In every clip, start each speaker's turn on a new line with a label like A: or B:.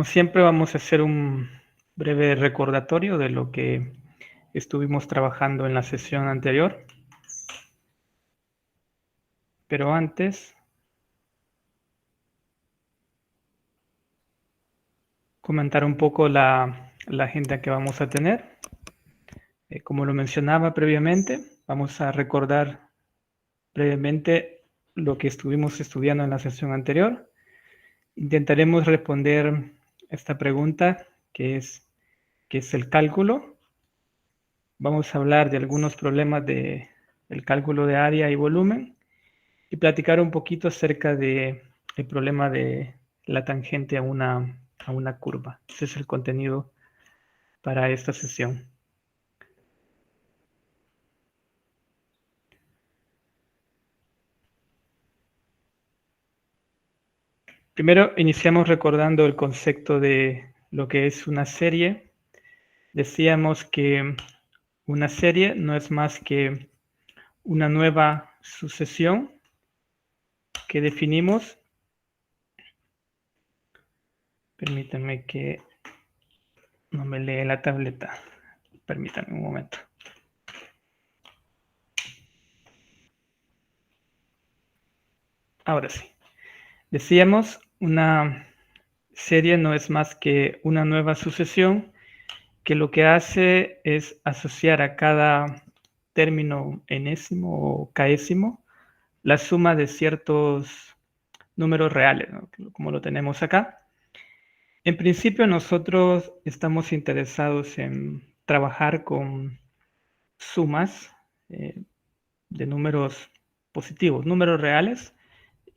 A: Como siempre, vamos a hacer un breve recordatorio de lo que estuvimos trabajando en la sesión anterior. Pero antes, comentar un poco la agenda que vamos a tener. Como lo mencionaba previamente, vamos a recordar brevemente lo que estuvimos estudiando en la sesión anterior. Intentaremos responder esta pregunta, que es ¿qué es el cálculo? Vamos a hablar de algunos problemas del cálculo de área y volumen y platicar un poquito acerca del problema de la tangente a una curva. Ese es el contenido para esta sesión. Primero iniciamos recordando el concepto de lo que es una serie. Decíamos que una serie no es más que una nueva sucesión que definimos. Permítanme que no me lee la tableta. Permítanme un momento. Ahora sí. Decíamos, una serie no es más que una nueva sucesión que lo que hace es asociar a cada término enésimo o késimo la suma de ciertos números reales, ¿no? Como lo tenemos acá. En principio nosotros estamos interesados en trabajar con sumas de números positivos, números reales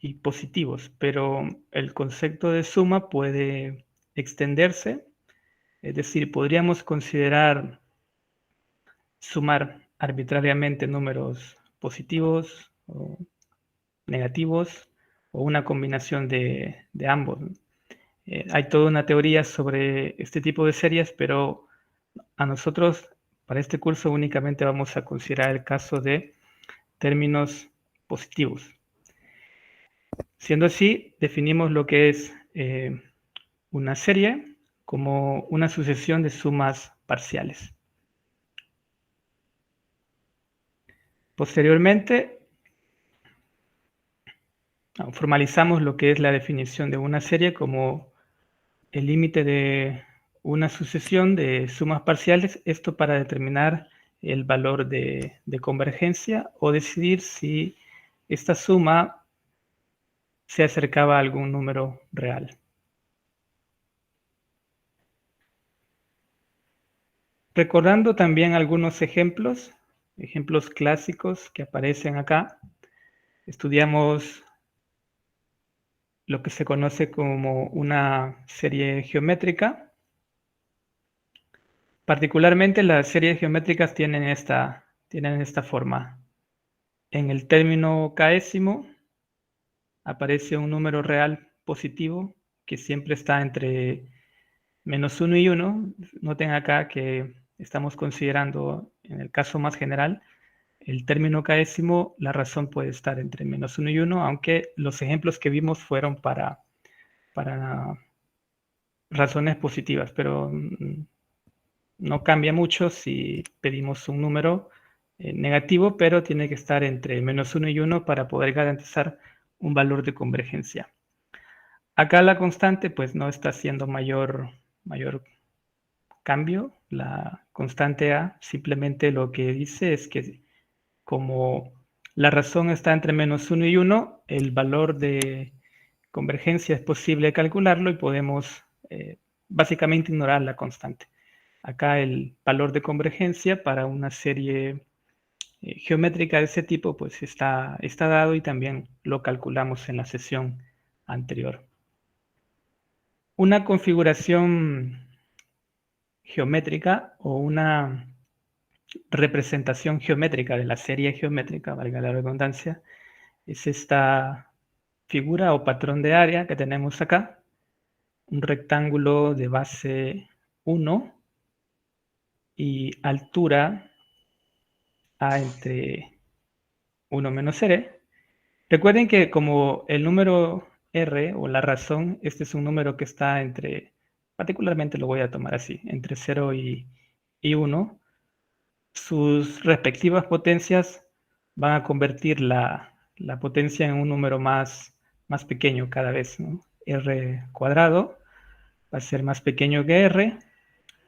A: y positivos, pero el concepto de suma puede extenderse, es decir, podríamos considerar sumar arbitrariamente números positivos o negativos o una combinación de ambos. Hay toda una teoría sobre este tipo de series, pero a nosotros para este curso únicamente vamos a considerar el caso de términos positivos. Siendo así, definimos lo que es una serie como una sucesión de sumas parciales. Posteriormente, formalizamos lo que es la definición de una serie como el límite de una sucesión de sumas parciales, esto para determinar el valor de convergencia o decidir si esta suma se acercaba a algún número real. Recordando también algunos ejemplos clásicos que aparecen acá, estudiamos lo que se conoce como una serie geométrica. Particularmente las series geométricas tienen esta forma. En el término késimo aparece un número real positivo que siempre está entre -1 y 1. Noten acá que estamos considerando, en el caso más general, el término késimo, la razón puede estar entre -1 y 1, aunque los ejemplos que vimos fueron para razones positivas, pero no cambia mucho si pedimos un número negativo, pero tiene que estar entre -1 y 1 para poder garantizar un valor de convergencia. Acá la constante pues no está haciendo mayor cambio. La constante A simplemente lo que dice es que como la razón está entre -1 y 1, el valor de convergencia es posible calcularlo y podemos básicamente ignorar la constante. Acá el valor de convergencia para una serie geométrica de ese tipo pues está dado y también lo calculamos en la sesión anterior. Una configuración geométrica o una representación geométrica de la serie geométrica, valga la redundancia, es esta figura o patrón de área que tenemos acá, un rectángulo de base 1 y altura A entre 1 menos R. Recuerden que como el número R o la razón, este es un número que está entre particularmente lo voy a tomar así, entre 0 y 1, sus respectivas potencias van a convertir la potencia en un número más pequeño cada vez, ¿no? R cuadrado va a ser más pequeño que R,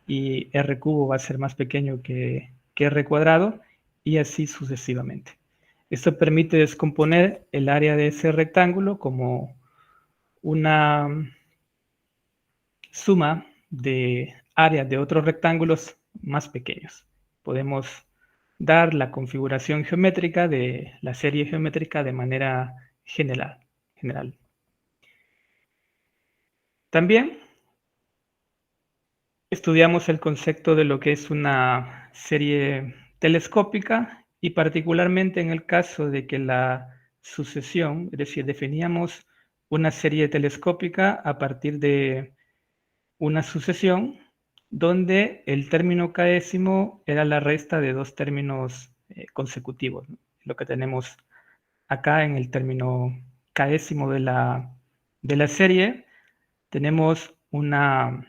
A: y R cubo va a ser más pequeño que R cuadrado, y así sucesivamente. Esto permite descomponer el área de ese rectángulo como una suma de áreas de otros rectángulos más pequeños. Podemos dar la configuración geométrica de la serie geométrica de manera general. También estudiamos el concepto de lo que es una serie telescópica, y particularmente en el caso de que la sucesión, es decir, definíamos una serie telescópica a partir de una sucesión donde el término késimo era la resta de dos términos consecutivos, ¿no? Lo que tenemos acá en el término késimo de la serie, tenemos una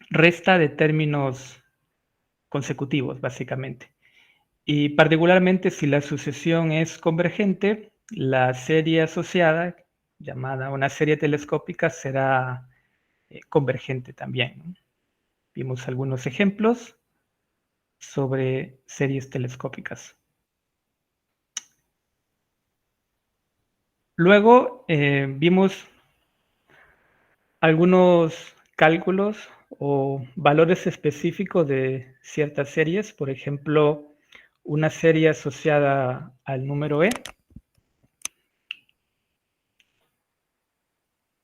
A: resta de términos consecutivos, básicamente. Y particularmente si la sucesión es convergente, la serie asociada, llamada una serie telescópica, será convergente también, ¿no? Vimos algunos ejemplos sobre series telescópicas. Luego vimos algunos cálculos o valores específicos de ciertas series, por ejemplo, una serie asociada al número e.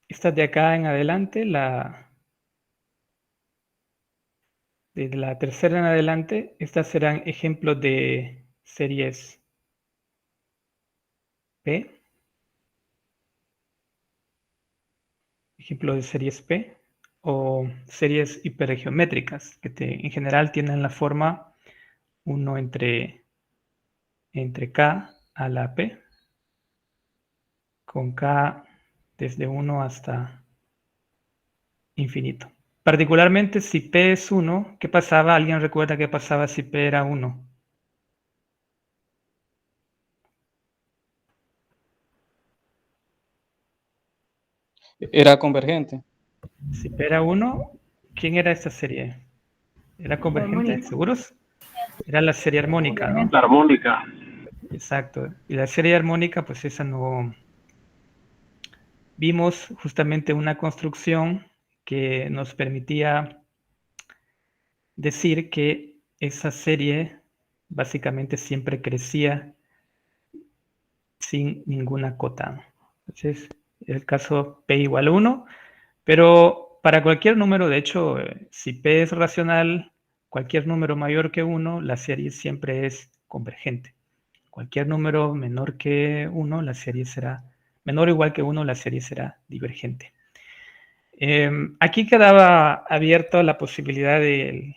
A: Esta de acá en adelante, de la tercera en adelante, estas serán ejemplos de series P, ejemplo de series P, o series hipergeométricas, que en general tienen la forma 1 entre K a la P, con K desde 1 hasta infinito. Particularmente si P es 1, ¿qué pasaba? ¿Alguien recuerda qué pasaba si P era 1?
B: Era convergente.
A: Si P era 1, ¿quién era esta serie? ¿Era convergente? ¿Seguros? Era la serie armónica, ¿no?
C: La armónica.
A: Exacto. Y la serie armónica, pues esa no. Vimos justamente una construcción que nos permitía decir que esa serie básicamente siempre crecía sin ninguna cota. Entonces, es el caso P igual a 1, pero para cualquier número, de hecho, si P es racional, cualquier número mayor que 1, la serie siempre es convergente. Cualquier número menor que 1, la serie será menor o igual que 1, la serie será divergente. Aquí quedaba abierta la posibilidad de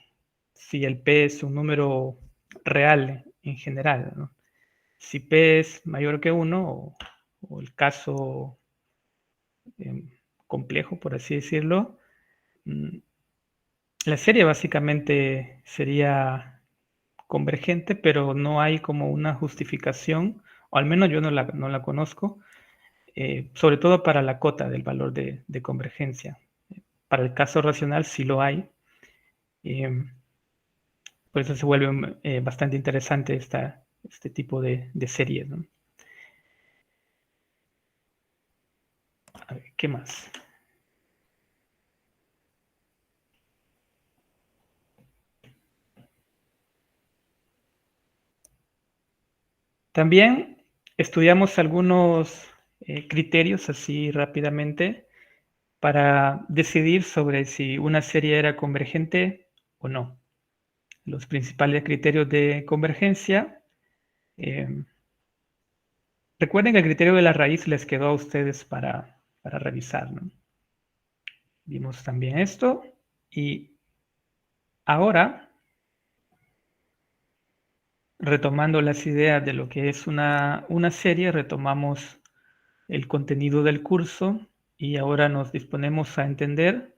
A: si el P es un número real en general, ¿no? Si P es mayor que 1, o el caso complejo, por así decirlo, la serie básicamente sería convergente, pero no hay como una justificación, o al menos yo no la conozco, sobre todo para la cota del valor de convergencia. Para el caso racional sí lo hay. Por eso se vuelve bastante interesante este tipo de series, ¿no? A ver, ¿qué más? También estudiamos algunos criterios así rápidamente para decidir sobre si una serie era convergente o no. Los principales criterios de convergencia. Recuerden que el criterio de la raíz les quedó a ustedes para revisar, ¿no? Vimos también esto, y ahora, retomando las ideas de lo que es una serie, retomamos el contenido del curso y ahora nos disponemos a entender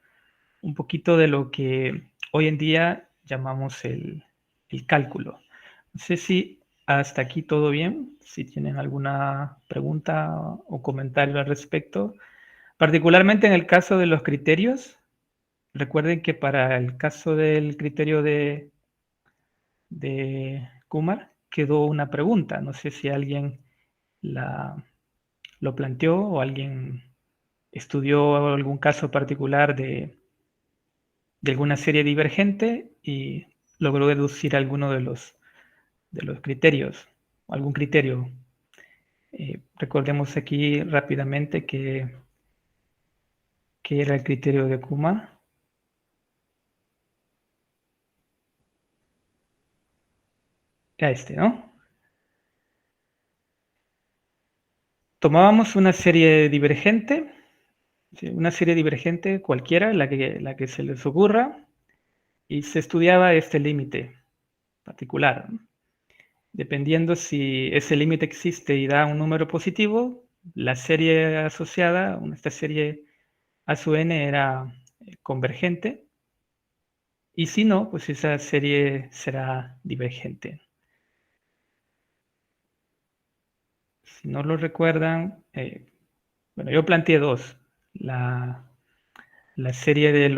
A: un poquito de lo que hoy en día llamamos el cálculo. No sé si hasta aquí todo bien, si tienen alguna pregunta o comentario al respecto. Particularmente en el caso de los criterios, recuerden que para el caso del criterio de Kumar quedó una pregunta. No sé si alguien lo planteó o alguien estudió algún caso particular de alguna serie divergente y logró deducir alguno de los criterios, algún criterio. Recordemos aquí rápidamente que era el criterio de Kumar. Era este, ¿no? Tomábamos una serie divergente, una serie divergente cualquiera, la que se les ocurra, y se estudiaba este límite particular. Dependiendo si ese límite existe y da un número positivo, la serie asociada, esta serie A sub n era convergente, y si no, pues esa serie será divergente. Si no lo recuerdan, bueno, yo planteé dos. La serie de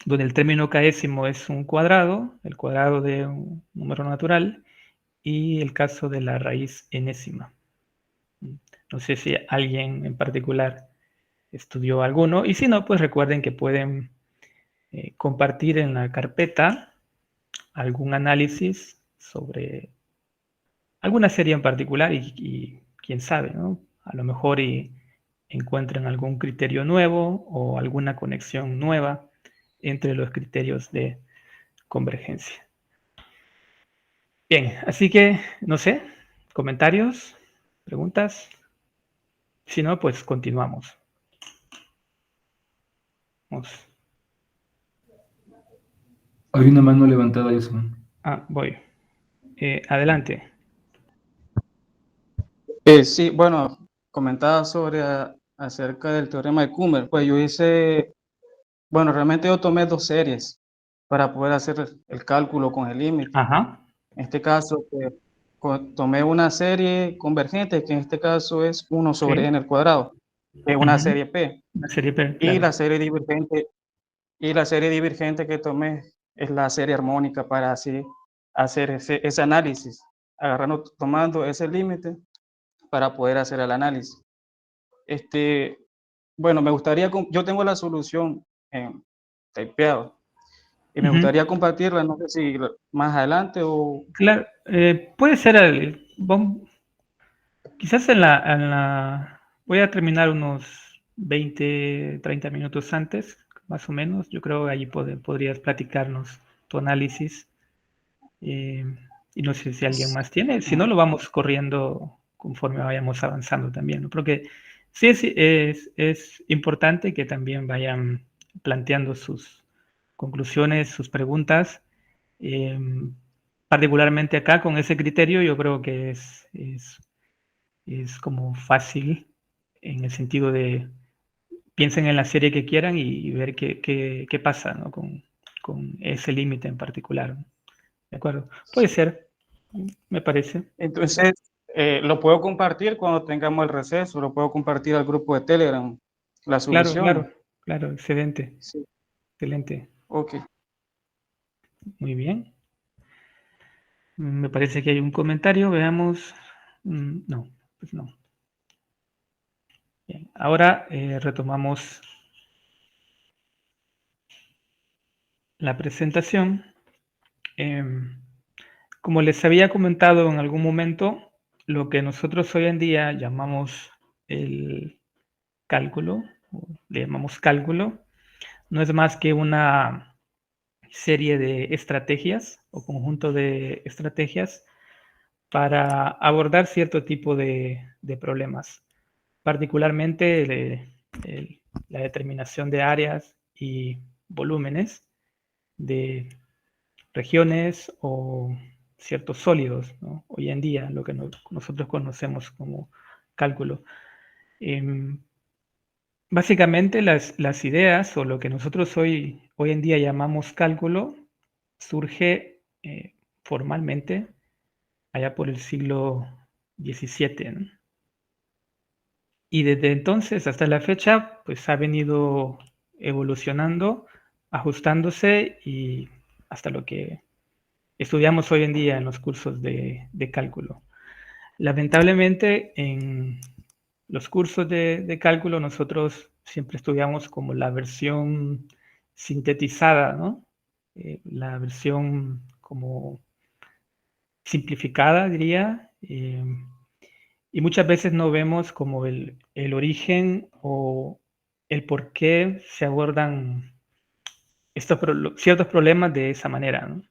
A: donde el término késimo es un cuadrado, el cuadrado de un número natural, y el caso de la raíz enésima. No sé si alguien en particular estudió alguno, y si no, pues recuerden que pueden compartir en la carpeta algún análisis sobre alguna serie en particular y quién sabe, ¿no? A lo mejor encuentran algún criterio nuevo o alguna conexión nueva entre los criterios de convergencia. Bien, así que, no sé, comentarios, preguntas. Si no, pues continuamos. Vamos.
C: Hay una mano levantada, Jason.
A: Voy. Adelante.
B: Sí, bueno, comentaba sobre acerca del teorema de Kummer. Pues yo hice, bueno, realmente yo tomé dos series para poder hacer el cálculo con el límite.
A: Ajá.
B: En este caso, pues, tomé una serie convergente, que en este caso es 1 sobre
A: Sí.
B: n al cuadrado, que es una serie P.
A: Una serie P,
B: Y
A: claro.
B: la serie divergente que tomé es la serie armónica para así hacer ese análisis, tomando ese límite para poder hacer el análisis. Bueno, me gustaría, yo tengo la solución typeado y me gustaría compartirla, no sé si más adelante o...
A: Claro, puede ser, quizás voy a terminar unos 20, 30 minutos antes, más o menos. Yo creo que allí podrías platicarnos tu análisis. eh, y no sé si alguien más tiene. Si no, lo vamos corriendo conforme vayamos avanzando también, ¿no? Porque sí es importante que también vayan planteando sus conclusiones, sus preguntas. Eh, Particularmente acá con ese criterio yo creo que es como fácil en el sentido de piensen en la serie que quieran y ver qué pasa, ¿no? con ese límite en particular. ¿De acuerdo? Puede ser, me parece.
B: Entonces, lo puedo compartir cuando tengamos el receso, lo puedo compartir al grupo de Telegram, las
A: Claro,
B: soluciones.
A: claro, excelente,
B: Sí,
A: excelente.
B: ok.
A: Muy bien. Me parece que hay un comentario, veamos. No, pues no. Bien, ahora retomamos la presentación. Como les había comentado en algún momento, lo que nosotros hoy en día llamamos el cálculo, o le llamamos cálculo, no es más que una serie de estrategias o conjunto de estrategias para abordar cierto tipo de problemas, particularmente la determinación de áreas y volúmenes de regiones o ciertos sólidos, ¿no? Hoy en día, lo que nosotros conocemos como cálculo. Básicamente las ideas o lo que nosotros hoy en día llamamos cálculo surge formalmente allá por el siglo XVII, ¿no? Y desde entonces hasta la fecha, pues ha venido evolucionando, ajustándose y hasta lo que estudiamos hoy en día en los cursos de cálculo. Lamentablemente, en los cursos de cálculo nosotros siempre estudiamos como la versión sintetizada, ¿no? La versión como simplificada, diría, y muchas veces no vemos como el origen o el por qué se abordan ciertos problemas de esa manera, ¿no?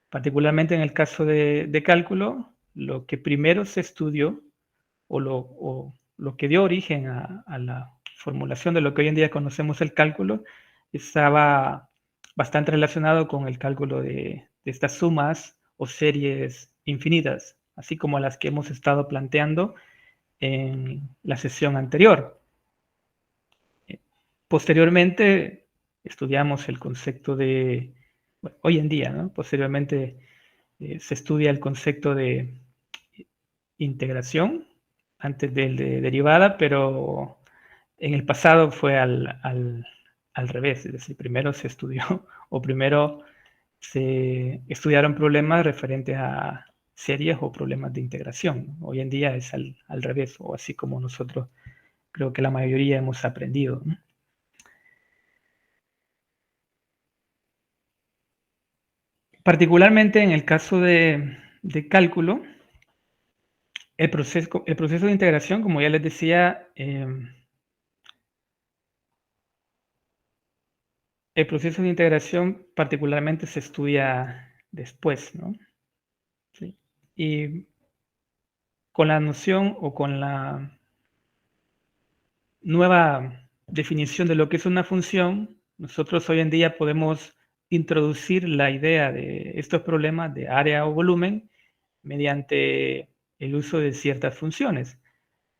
A: Particularmente en el caso de cálculo, lo que primero se estudió o lo que dio origen a la formulación de lo que hoy en día conocemos el cálculo estaba bastante relacionado con el cálculo de estas sumas o series infinitas, así como las que hemos estado planteando en la sesión anterior. Posteriormente estudiamos el concepto de, bueno, hoy en día, ¿no? Posteriormente se estudia el concepto de integración antes del de derivada, pero en el pasado fue al revés, es decir, primero se estudió o primero se estudiaron problemas referentes a series o problemas de integración. Hoy en día es al revés, o así como nosotros creo que la mayoría hemos aprendido, ¿no? Particularmente en el caso de cálculo, el proceso de integración, como ya les decía, el proceso de integración particularmente se estudia después, ¿no? Sí. Y con la noción o con la nueva definición de lo que es una función, nosotros hoy en día podemos introducir la idea de estos problemas de área o volumen mediante el uso de ciertas funciones.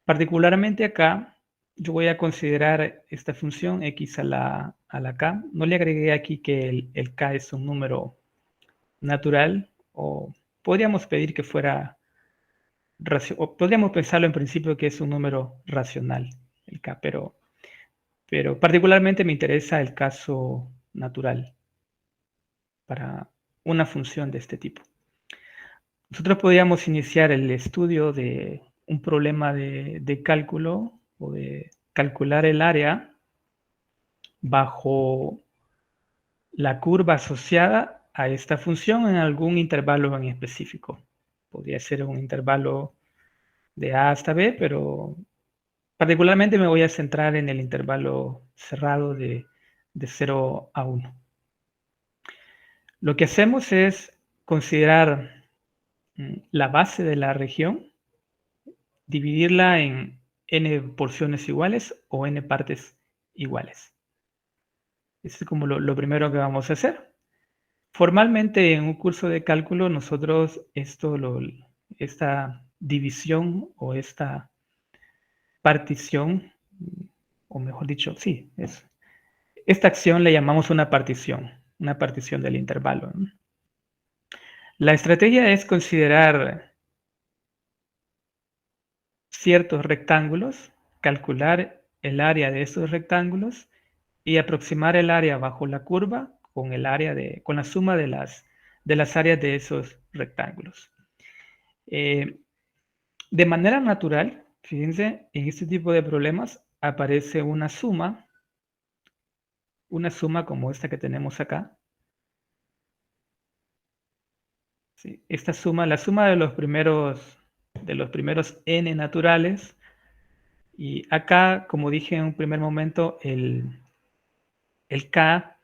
A: Particularmente acá, yo voy a considerar esta función x a la k. No le agregué aquí que el k es un número natural, o podríamos pedir que fuera, o podríamos pensarlo en principio que es un número racional, el k, pero particularmente me interesa el caso natural para una función de este tipo. Nosotros podríamos iniciar el estudio de un problema de cálculo o de calcular el área bajo la curva asociada a esta función en algún intervalo en específico. Podría ser un intervalo de A hasta B, pero particularmente me voy a centrar en el intervalo cerrado de 0 a 1. Lo que hacemos es considerar la base de la región, dividirla en n porciones iguales o n partes iguales. Eso es como lo primero que vamos a hacer. Formalmente en un curso de cálculo nosotros esta división o esta partición, o mejor dicho, sí, esta acción le llamamos una partición del intervalo, ¿no? La estrategia es considerar ciertos rectángulos, calcular el área de esos rectángulos y aproximar el área bajo la curva con la suma de las áreas de esos rectángulos. De manera natural, fíjense, en este tipo de problemas aparece una suma como esta que tenemos acá. ¿Sí? Esta suma, la suma de los primeros n naturales, y acá, como dije en un primer momento, el k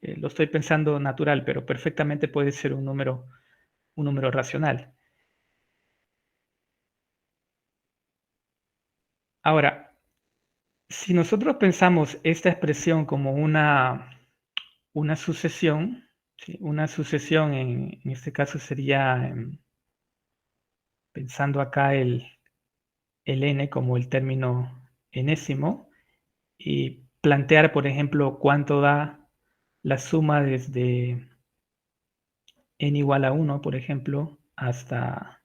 A: lo estoy pensando natural, pero perfectamente puede ser un número racional. Ahora, si nosotros pensamos esta expresión como una sucesión, ¿sí? Una sucesión en este caso sería, pensando acá el n como el término enésimo, y plantear, por ejemplo, cuánto da la suma desde n igual a 1, por ejemplo, hasta...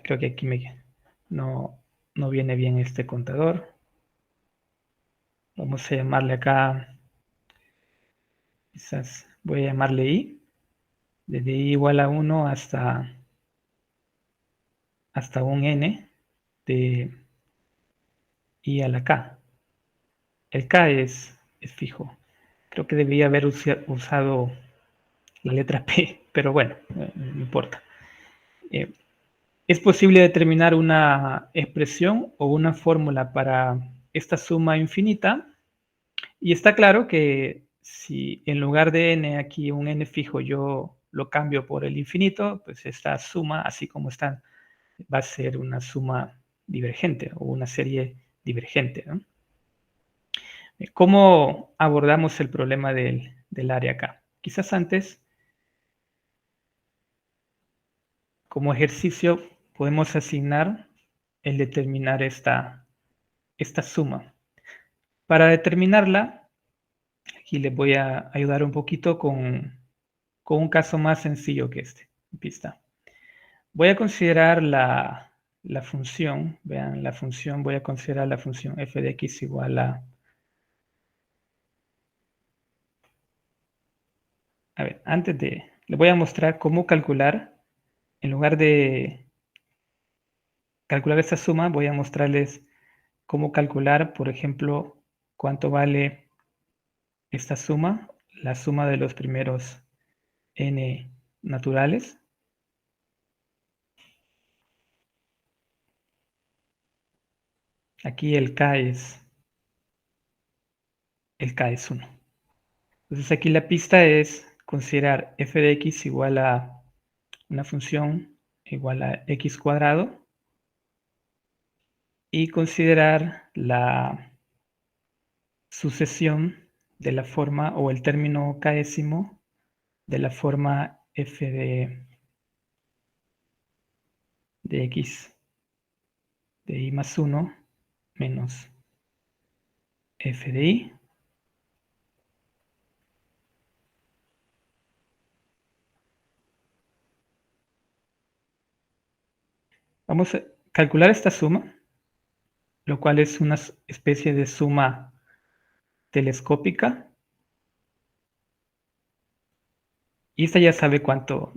A: creo que aquí no viene bien este contador. Vamos a llamarle acá, quizás voy a llamarle i, desde i igual a 1 hasta un n de i a la k. El k es fijo. Creo que debía haber usado la letra P, pero bueno, no importa. Es posible determinar una expresión o una fórmula para esta suma infinita, y está claro que si en lugar de n aquí un n fijo yo lo cambio por el infinito, pues esta suma, así como está, va a ser una suma divergente o una serie divergente, ¿no? ¿Cómo abordamos el problema del área acá? Quizás antes, como ejercicio, podemos asignar el determinar esta suma. Para determinarla, aquí les voy a ayudar un poquito con un caso más sencillo que este. Pista. Voy a considerar la función, vean la función, voy a considerar la función f de x igual a... A ver, les voy a mostrar cómo calcular, en lugar de calcular esta suma, voy a mostrarles cómo calcular, por ejemplo, cuánto vale esta suma, la suma de los primeros n naturales. Aquí el k es 1. Entonces aquí la pista es considerar f de x igual a una función igual a x cuadrado y considerar la sucesión de la forma o el término késimo de la forma f de x de i más 1 menos f de i. Vamos a calcular esta suma, lo cual es una especie de suma telescópica. Y esta ya se sabe cuánto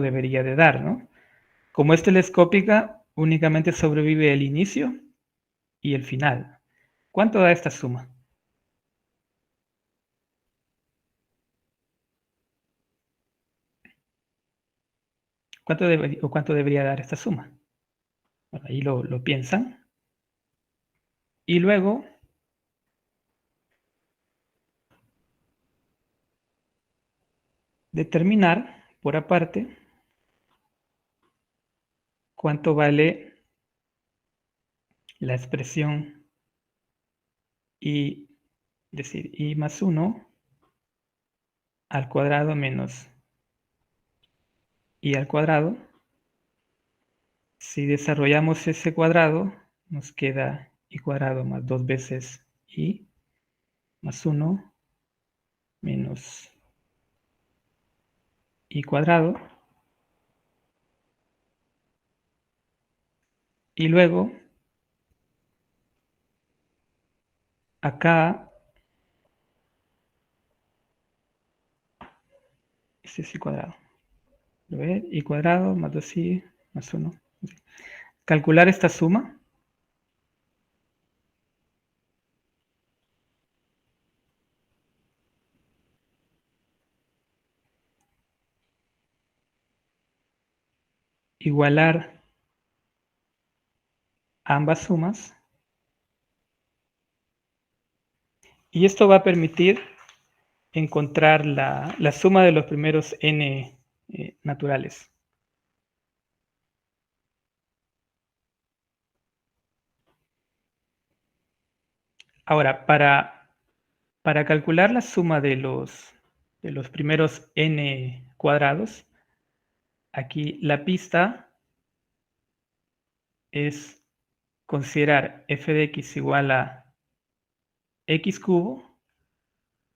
A: debería de dar, ¿no? Como es telescópica, únicamente sobrevive el inicio y el final. ¿Cuánto da esta suma? ¿Cuánto debería dar esta suma? Bueno, ahí lo piensan. Y luego determinar por aparte cuánto vale la expresión i, es decir, i más 1 al cuadrado menos i al cuadrado. Si desarrollamos ese cuadrado, nos queda i cuadrado más 2 veces i más 1 menos i cuadrado. Y luego, acá, este es i cuadrado. ¿Lo ven? I cuadrado más 2i más 1. Calcular esta suma. Igualar ambas sumas. Y esto va a permitir encontrar la suma de los primeros n naturales. Ahora, para calcular la suma de los primeros n cuadrados, aquí la pista es considerar f de x igual a x cubo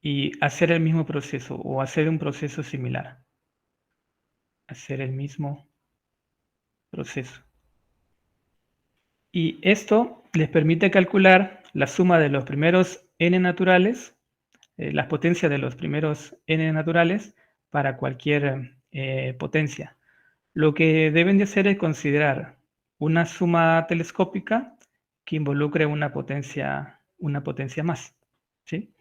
A: y hacer el mismo proceso o hacer un proceso similar. Hacer el mismo proceso. Y esto les permite calcular la suma de los primeros n naturales, las potencias de los primeros n naturales para cualquier potencia. Lo que deben de hacer es considerar una suma telescópica que involucre una potencia más. ¿Sí?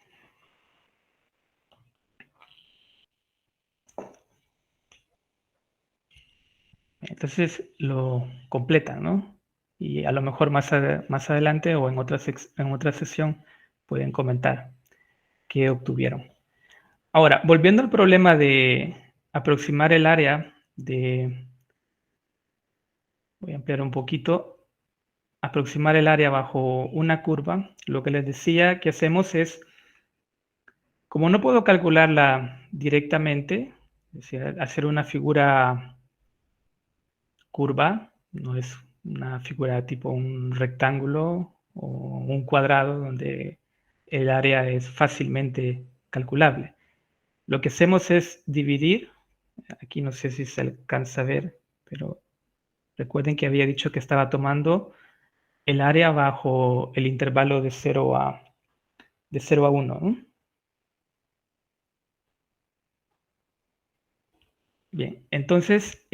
A: Entonces lo completan, ¿no? Y a lo mejor más adelante o en otra sesión pueden comentar qué obtuvieron. Ahora, volviendo al problema de aproximar el área voy a ampliar un poquito, aproximar el área bajo una curva, lo que les decía que hacemos es, como no puedo calcularla directamente, es decir, hacer una figura curva, no es una figura tipo un rectángulo o un cuadrado donde el área es fácilmente calculable. Lo que hacemos es dividir, aquí no sé si se alcanza a ver, pero recuerden que había dicho que estaba tomando el área bajo el intervalo de 0 a 1, ¿no? Bien, entonces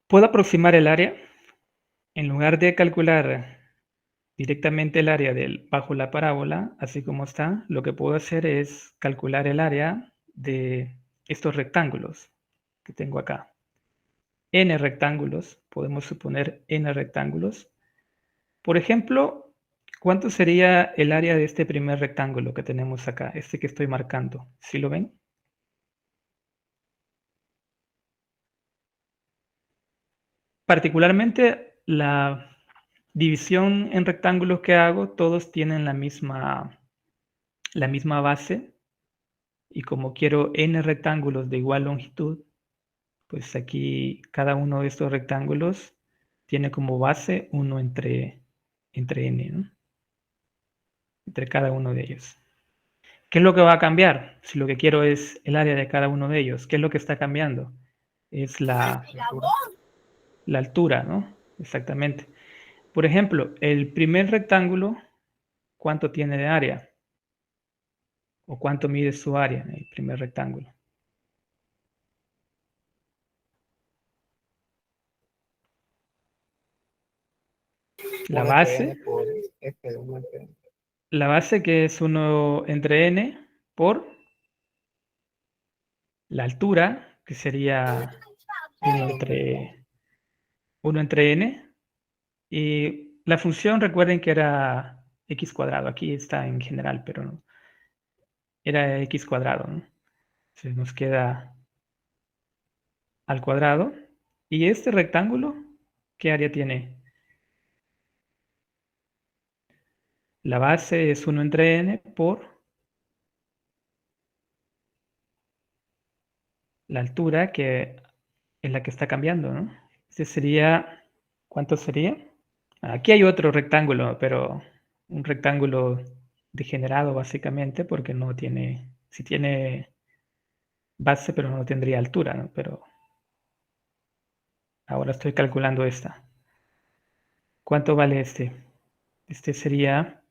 A: puedo aproximar el área. En lugar de calcular directamente el área bajo la parábola, así como está, lo que puedo hacer es calcular el área de estos rectángulos que tengo acá. N rectángulos, podemos suponer N rectángulos. Por ejemplo, ¿cuánto sería el área de este primer rectángulo que tenemos acá? Este que estoy marcando. ¿Sí lo ven? Particularmente la división en rectángulos que hago, todos tienen la misma base. Y como quiero n rectángulos de igual longitud, pues aquí cada uno de estos rectángulos tiene como base 1 entre n, ¿no? Entre cada uno de ellos. ¿Qué es lo que va a cambiar? Si lo que quiero es el área de cada uno de ellos, ¿qué es lo que está cambiando? Es la altura, ¿no? Exactamente. Por ejemplo, el primer rectángulo, ¿cuánto tiene de área? ¿O cuánto mide su área en el primer rectángulo? La base, la base que es 1 entre n por la altura, que sería 1 entre n, y la función, recuerden que era x cuadrado, aquí está en general, pero no, era x cuadrado, ¿no? Entonces nos queda al cuadrado, y este rectángulo, ¿qué área tiene? La base es 1 entre n por la altura, que es la que está cambiando, ¿no? Este sería, ¿cuánto sería? Aquí hay otro rectángulo, pero un rectángulo degenerado básicamente porque no tiene, sí tiene base, pero no tendría altura, ¿no? Pero ahora estoy calculando esta. ¿Cuánto vale este? Este sería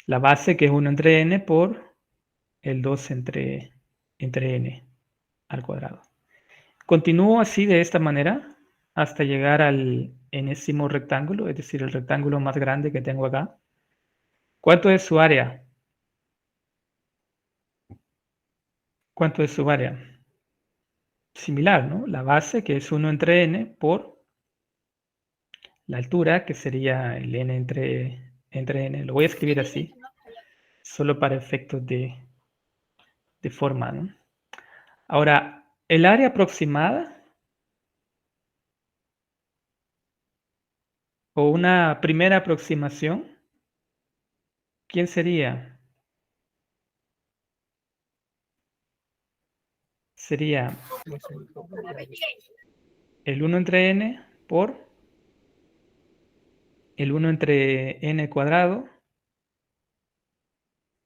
A: la base, que es 1 entre n por el 2 entre n al cuadrado. Continúo así de esta manera hasta llegar al enésimo rectángulo, es decir, el rectángulo más grande que tengo acá. ¿Cuánto es su área? ¿Cuánto es su área? Similar, ¿no? La base, que es 1 entre n, por la altura, que sería el n entre n. Lo voy a escribir así, solo para efectos de forma, ¿no? Ahora, el área aproximada o una primera aproximación, ¿quién sería? Sería el 1 entre n por el 1 entre n cuadrado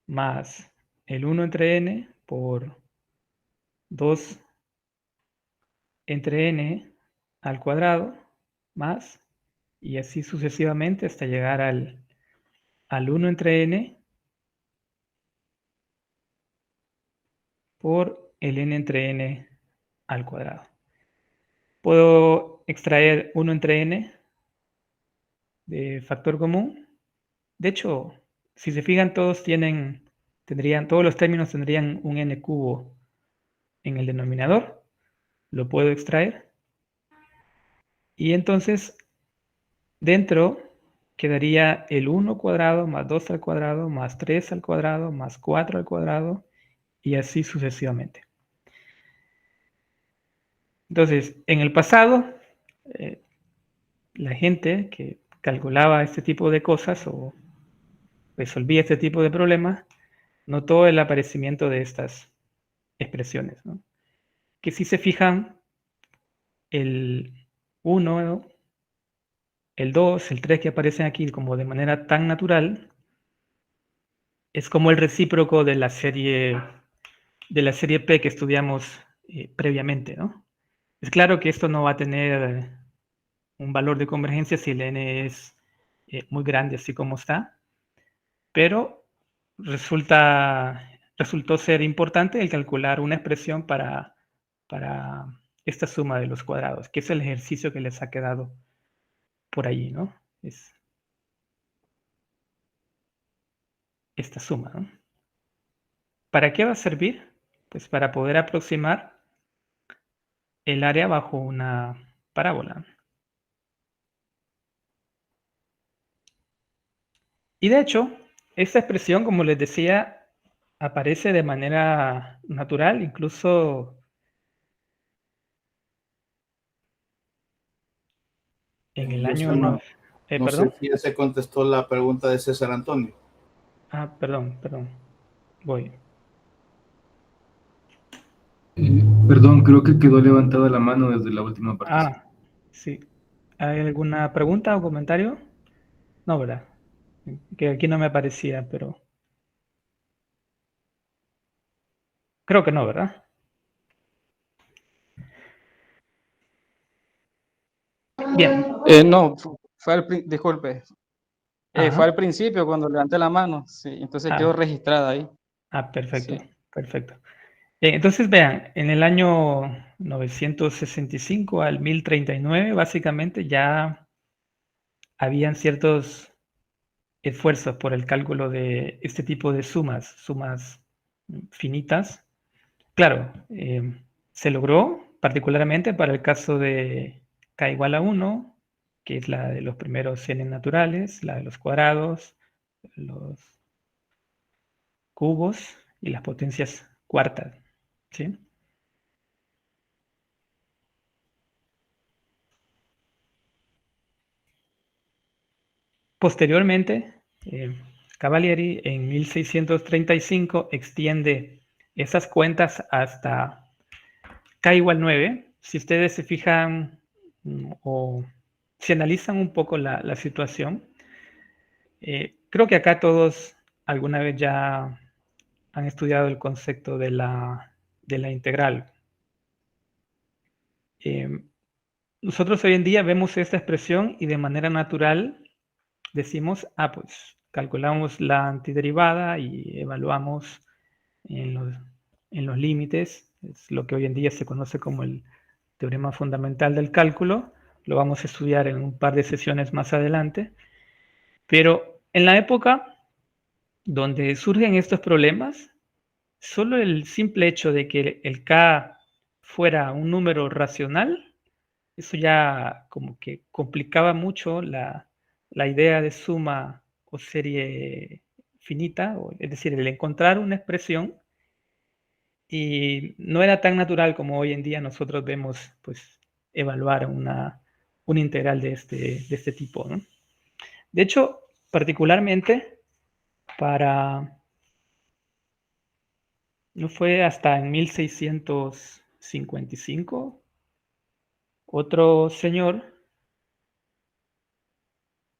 A: más el 1 entre n por 2 entre n al cuadrado más, y así sucesivamente hasta llegar al 1 entre n por el n entre n al cuadrado. Puedo extraer 1 entre n de factor común. De hecho, si se fijan, todos los términos tendrían un n cubo en el denominador. Lo puedo extraer. Y entonces, dentro quedaría el 1 cuadrado más 2 al cuadrado más 3 al cuadrado más 4 al cuadrado y así sucesivamente. Entonces, en el pasado, la gente que calculaba este tipo de cosas o resolvía este tipo de problemas, notó el aparecimiento de estas expresiones, ¿no? Que si se fijan, el 1, el 2, el 3 que aparecen aquí como de manera tan natural, es como el recíproco de la serie P que estudiamos previamente, ¿no? Es claro que esto no va a tener un valor de convergencia si el n es muy grande, así como está, pero resultó ser importante el calcular una expresión para esta suma de los cuadrados, que es el ejercicio que les ha quedado por allí, ¿no? Es esta suma, ¿no? ¿Para qué va a servir? Pues para poder aproximar el área bajo una parábola. Y de hecho, esta expresión, como les decía, aparece de manera natural, incluso en el año...
D: No sé
A: ¿Perdón?
D: si ya se contestó la pregunta de César Antonio.
A: Perdón. Voy.
C: Perdón, creo que quedó levantada la mano desde la última participación.
A: Sí. ¿Hay alguna pregunta o comentario? No, ¿verdad? Que aquí no me aparecía, pero... Creo que no, ¿verdad? Bien.
B: No, disculpe, fue
A: Ajá.
B: al principio cuando levanté la mano, sí, entonces quedó registrada ahí.
A: Perfecto,
B: Sí.
A: perfecto. Bien, entonces vean, en el año 965 al 1039, básicamente ya habían ciertos esfuerzos por el cálculo de este tipo de sumas finitas. Claro, se logró particularmente para el caso de k igual a 1, que es la de los primeros n naturales, la de los cuadrados, los cubos y las potencias cuartas, ¿sí? Posteriormente, Cavalieri en 1635 extiende esas cuentas hasta k igual 9. Si ustedes se fijan o si analizan un poco la situación, creo que acá todos alguna vez ya han estudiado el concepto de la integral. Nosotros hoy en día vemos esta expresión y de manera natural decimos, pues calculamos la antiderivada y evaluamos en los límites. Es lo que hoy en día se conoce como el teorema fundamental del cálculo. Lo vamos a estudiar en un par de sesiones más adelante. Pero en la época donde surgen estos problemas, solo el simple hecho de que el k fuera un número racional, eso ya como que complicaba mucho la idea de suma o serie finita, es decir, el encontrar una expresión, y no era tan natural como hoy en día nosotros vemos, pues, evaluar una integral de este tipo, ¿no? De hecho, particularmente no fue hasta en 1655 Otro señor,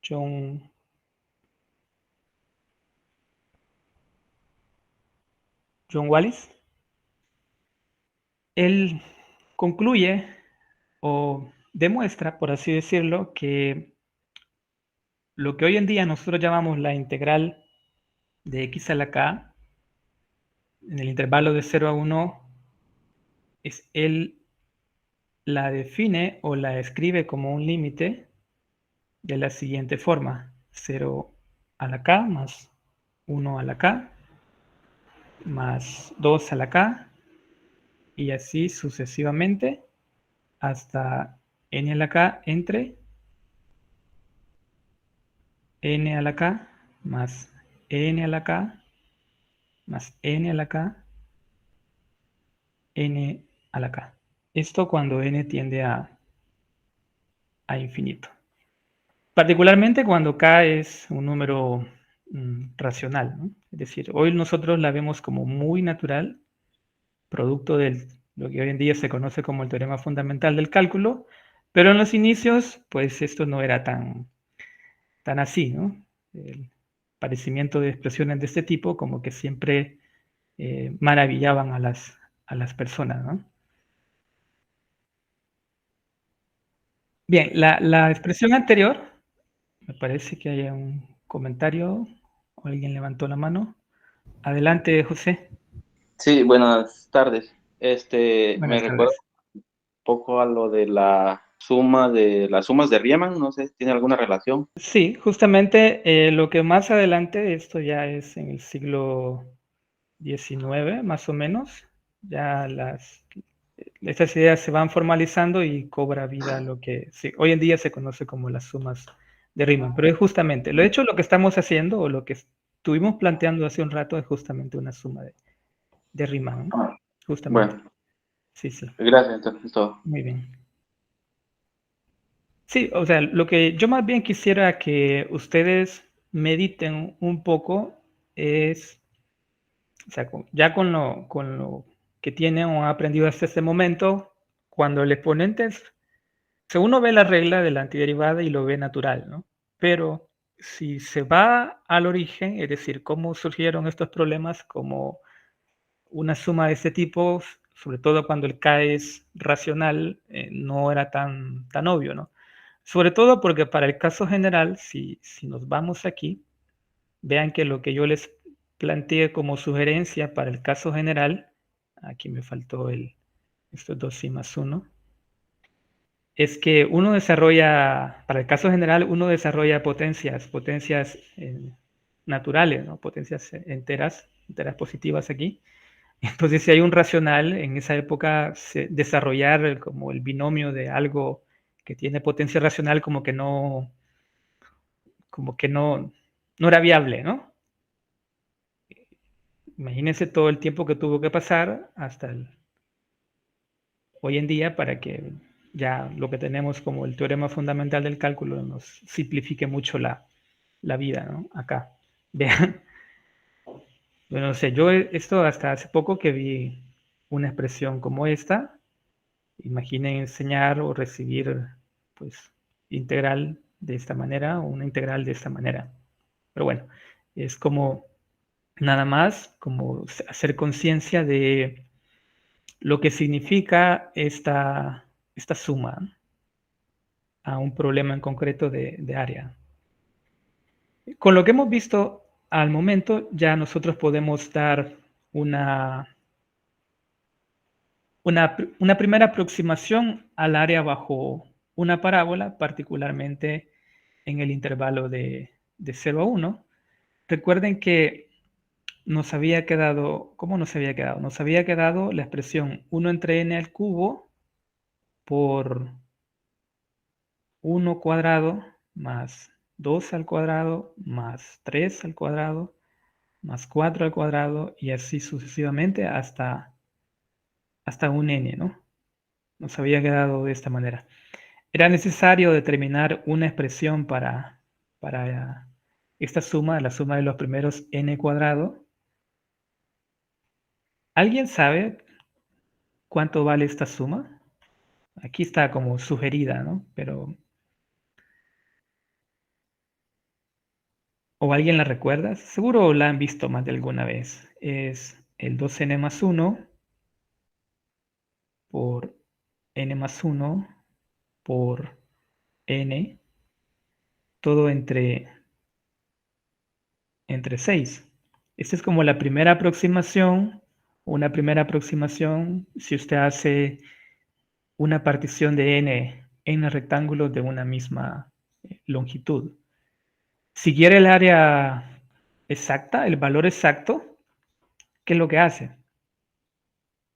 A: John Wallis, él concluye o demuestra, por así decirlo, que lo que hoy en día nosotros llamamos la integral de x a la k, en el intervalo de 0 a 1, él la define o la escribe como un límite de la siguiente forma: 0 a la k más 1 a la k más 2 a la k, y así sucesivamente hasta n a la k entre n a la k más n a la k más n a la k, n a la k. Esto cuando n tiende a infinito. Particularmente cuando k es un número racional, ¿no? Es decir, hoy nosotros la vemos como muy natural, producto de lo que hoy en día se conoce como el teorema fundamental del cálculo, pero en los inicios, pues esto no era tan así, ¿no? El parecimiento de expresiones de este tipo como que siempre maravillaban a las personas, ¿no? Bien, la expresión anterior, me parece que hay un comentario, o alguien levantó la mano. Adelante, José.
E: Sí, buenas tardes. Me
A: Buenas
E: recuerda
A: tardes.
E: un poco a lo de la suma de las sumas de Riemann, no sé, ¿tiene alguna relación?
A: Sí, justamente lo que más adelante, esto ya es en el siglo XIX, más o menos, ya estas ideas se van formalizando y cobra vida lo que hoy en día se conoce como las sumas de Riemann. Pero es justamente, lo hecho, lo que estamos haciendo o lo que estuvimos planteando hace un rato es justamente una suma de Riemann, ¿no?
E: Ah,
A: Justamente.
E: bueno,
A: Sí, sí,
E: gracias, entonces, es todo.
A: muy bien. Sí, o sea, lo que yo más bien quisiera que ustedes mediten un poco es, o sea, ya con lo que tienen o han aprendido hasta este momento, cuando el exponente uno ve la regla de la antiderivada y lo ve natural, ¿no? Pero si se va al origen, es decir, cómo surgieron estos problemas, como una suma de este tipo, sobre todo cuando el k es racional, no era tan obvio, ¿no? Sobre todo porque para el caso general, si nos vamos aquí, vean que lo que yo les planteé como sugerencia para el caso general, aquí me faltó estos 2 más 1, es que uno desarrolla, para el caso general, uno desarrolla potencias naturales, ¿no? Potencias enteras positivas aquí. Entonces, si hay un racional, en esa época desarrollar como el binomio de algo que tiene potencia racional como que no era viable, ¿no? Imagínense todo el tiempo que tuvo que pasar hasta hoy en día para que ya lo que tenemos como el teorema fundamental del cálculo nos simplifique mucho la vida, ¿no? Acá. Vean. Bueno, no sé, yo esto hasta hace poco que vi una expresión como esta. Imaginen enseñar o recibir, pues, integral de esta manera o una integral de esta manera. Pero bueno, es como nada más como hacer conciencia de lo que significa esta suma a un problema en concreto de área. Con lo que hemos visto al momento, ya nosotros podemos dar una primera aproximación al área bajo una parábola, particularmente en el intervalo de 0 a 1. Recuerden que nos había quedado, ¿cómo nos había quedado? Nos había quedado la expresión 1 entre n al cubo por 1 cuadrado más 2 al cuadrado más 3 al cuadrado más 4 al cuadrado y así sucesivamente hasta un n, ¿no? Nos había quedado de esta manera. Era necesario determinar una expresión para esta suma, la suma de los primeros n cuadrado. ¿Alguien sabe cuánto vale esta suma? Aquí está como sugerida, ¿no? Pero... ¿O alguien la recuerda? Seguro la han visto más de alguna vez. Es el 2n más 1 por n más 1 por n, todo entre 6. Esta es como la primera aproximación. Una primera aproximación si usted hace una partición de n rectángulos de una misma longitud. Si quiere el área exacta, el valor exacto, ¿qué es lo que hace?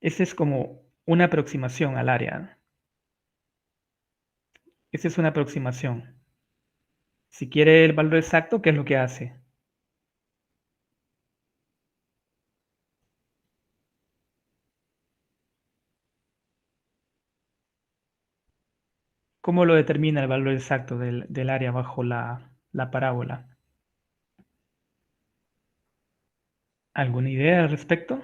A: Esa es como una aproximación al área. Esa es una aproximación. Si quiere el valor exacto, ¿qué es lo que hace? ¿Cómo lo determina el valor exacto del área bajo la parábola? ¿Alguna idea al respecto?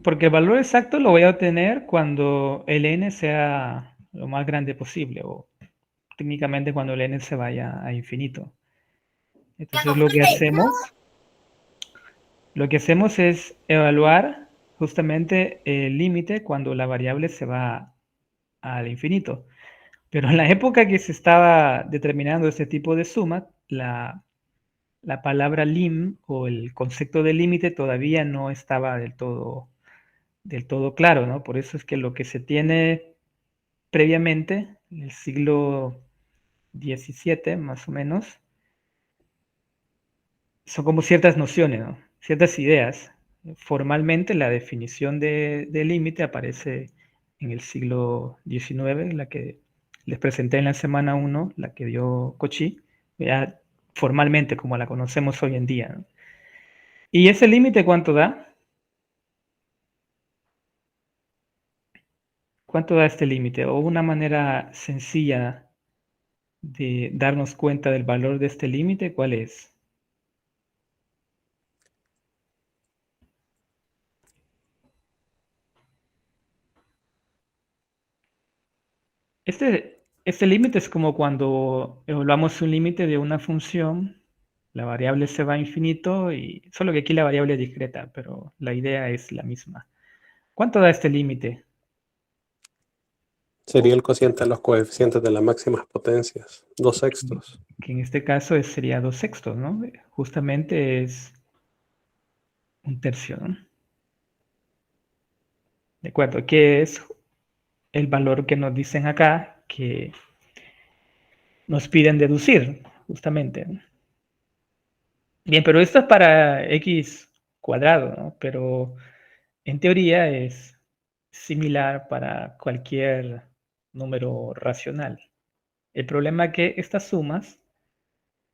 A: Porque el valor exacto lo voy a obtener cuando el n sea lo más grande posible, o técnicamente cuando el n se vaya a infinito. Entonces lo que hacemos es evaluar justamente el límite cuando la variable se va al infinito. Pero en la época que se estaba determinando este tipo de suma, la palabra lim o el concepto de límite todavía no estaba del todo claro, ¿no? Por eso es que lo que se tiene previamente, en el siglo XVII más o menos, son como ciertas nociones, ¿no? Ciertas ideas. Formalmente la definición de límite aparece en el siglo XIX, la que les presenté en la semana 1, la que dio Cauchy, ya formalmente como la conocemos hoy en día, ¿no? ¿Y ese límite cuánto da? ¿Cuánto da este límite? O una manera sencilla de darnos cuenta del valor de este límite, ¿cuál es? Este límite es como cuando evaluamos un límite de una función, la variable se va a infinito, y solo que aquí la variable es discreta, pero la idea es la misma. ¿Cuánto da este límite?
F: Sería el cociente de los coeficientes de las máximas potencias, 2/6.
A: Que en este caso sería 2/6, ¿no? Justamente es un tercio, ¿no? ¿De acuerdo? ¿Qué es el valor que nos dicen acá que nos piden deducir, justamente, ¿no? Bien, pero esto es para x cuadrado, ¿no? Pero en teoría es similar para cualquier número racional. El problema es que estas sumas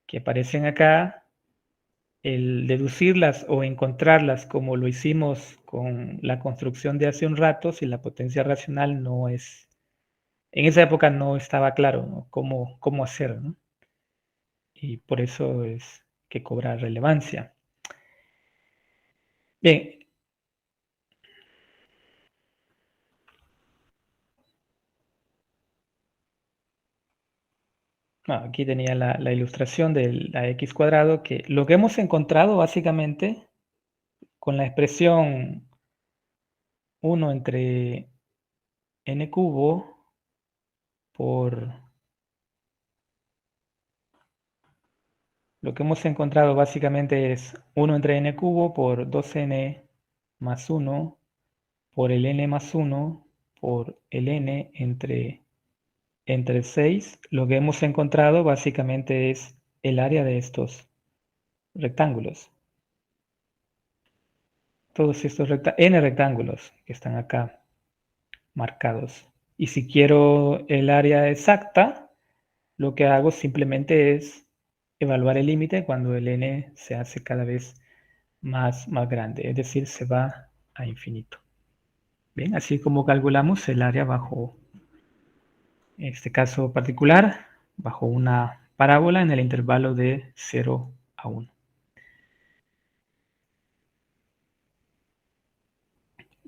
A: que aparecen acá, el deducirlas o encontrarlas como lo hicimos con la construcción de hace un rato, si la potencia racional no es, en esa época no estaba claro, ¿no? Cómo hacer, ¿no? Y por eso es que cobra relevancia. Bien. Aquí tenía la ilustración de la x cuadrado, que lo que hemos encontrado básicamente con la expresión 1 entre n cubo por... Lo que hemos encontrado básicamente es 1 entre n cubo por 2n más 1 por el n más 1 por el n entre 6. Lo que hemos encontrado básicamente es el área de estos rectángulos. Todos estos n rectángulos que están acá marcados. Y si quiero el área exacta, lo que hago simplemente es evaluar el límite cuando el n se hace cada vez más grande, es decir, se va a infinito. Bien, así como calculamos el área bajo, en este caso particular, bajo una parábola en el intervalo de 0 a 1.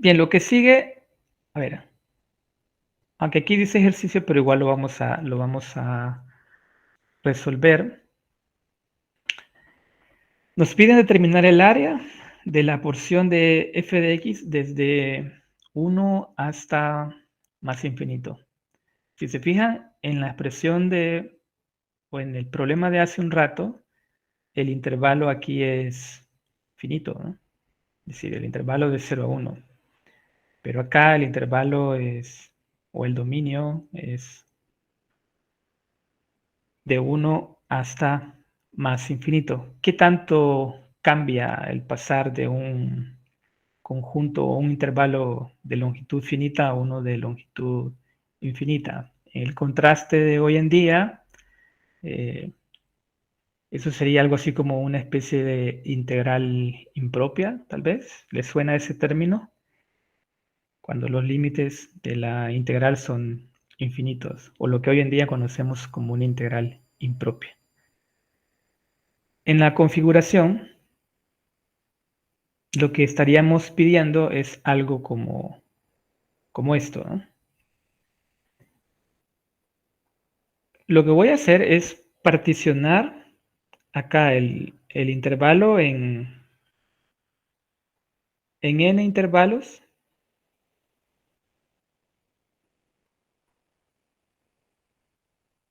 A: Bien, lo que sigue, a ver, aunque aquí dice ejercicio, pero igual lo vamos a resolver. Nos piden determinar el área de la porción de f de x desde 1 hasta más infinito. Si se fijan en la expresión o en el problema de hace un rato, el intervalo aquí es finito, ¿no? Es decir, el intervalo de 0 a 1. Pero acá el intervalo o el dominio es de 1 hasta más infinito. ¿Qué tanto cambia el pasar de un conjunto o un intervalo de longitud finita a uno de longitud infinita? El contraste de hoy en día, eso sería algo así como una especie de integral impropia, tal vez. ¿Les suena ese término? Cuando los límites de la integral son infinitos, o lo que hoy en día conocemos como una integral impropia. En la configuración, lo que estaríamos pidiendo es algo como esto, ¿no? Lo que voy a hacer es particionar acá el intervalo en n intervalos.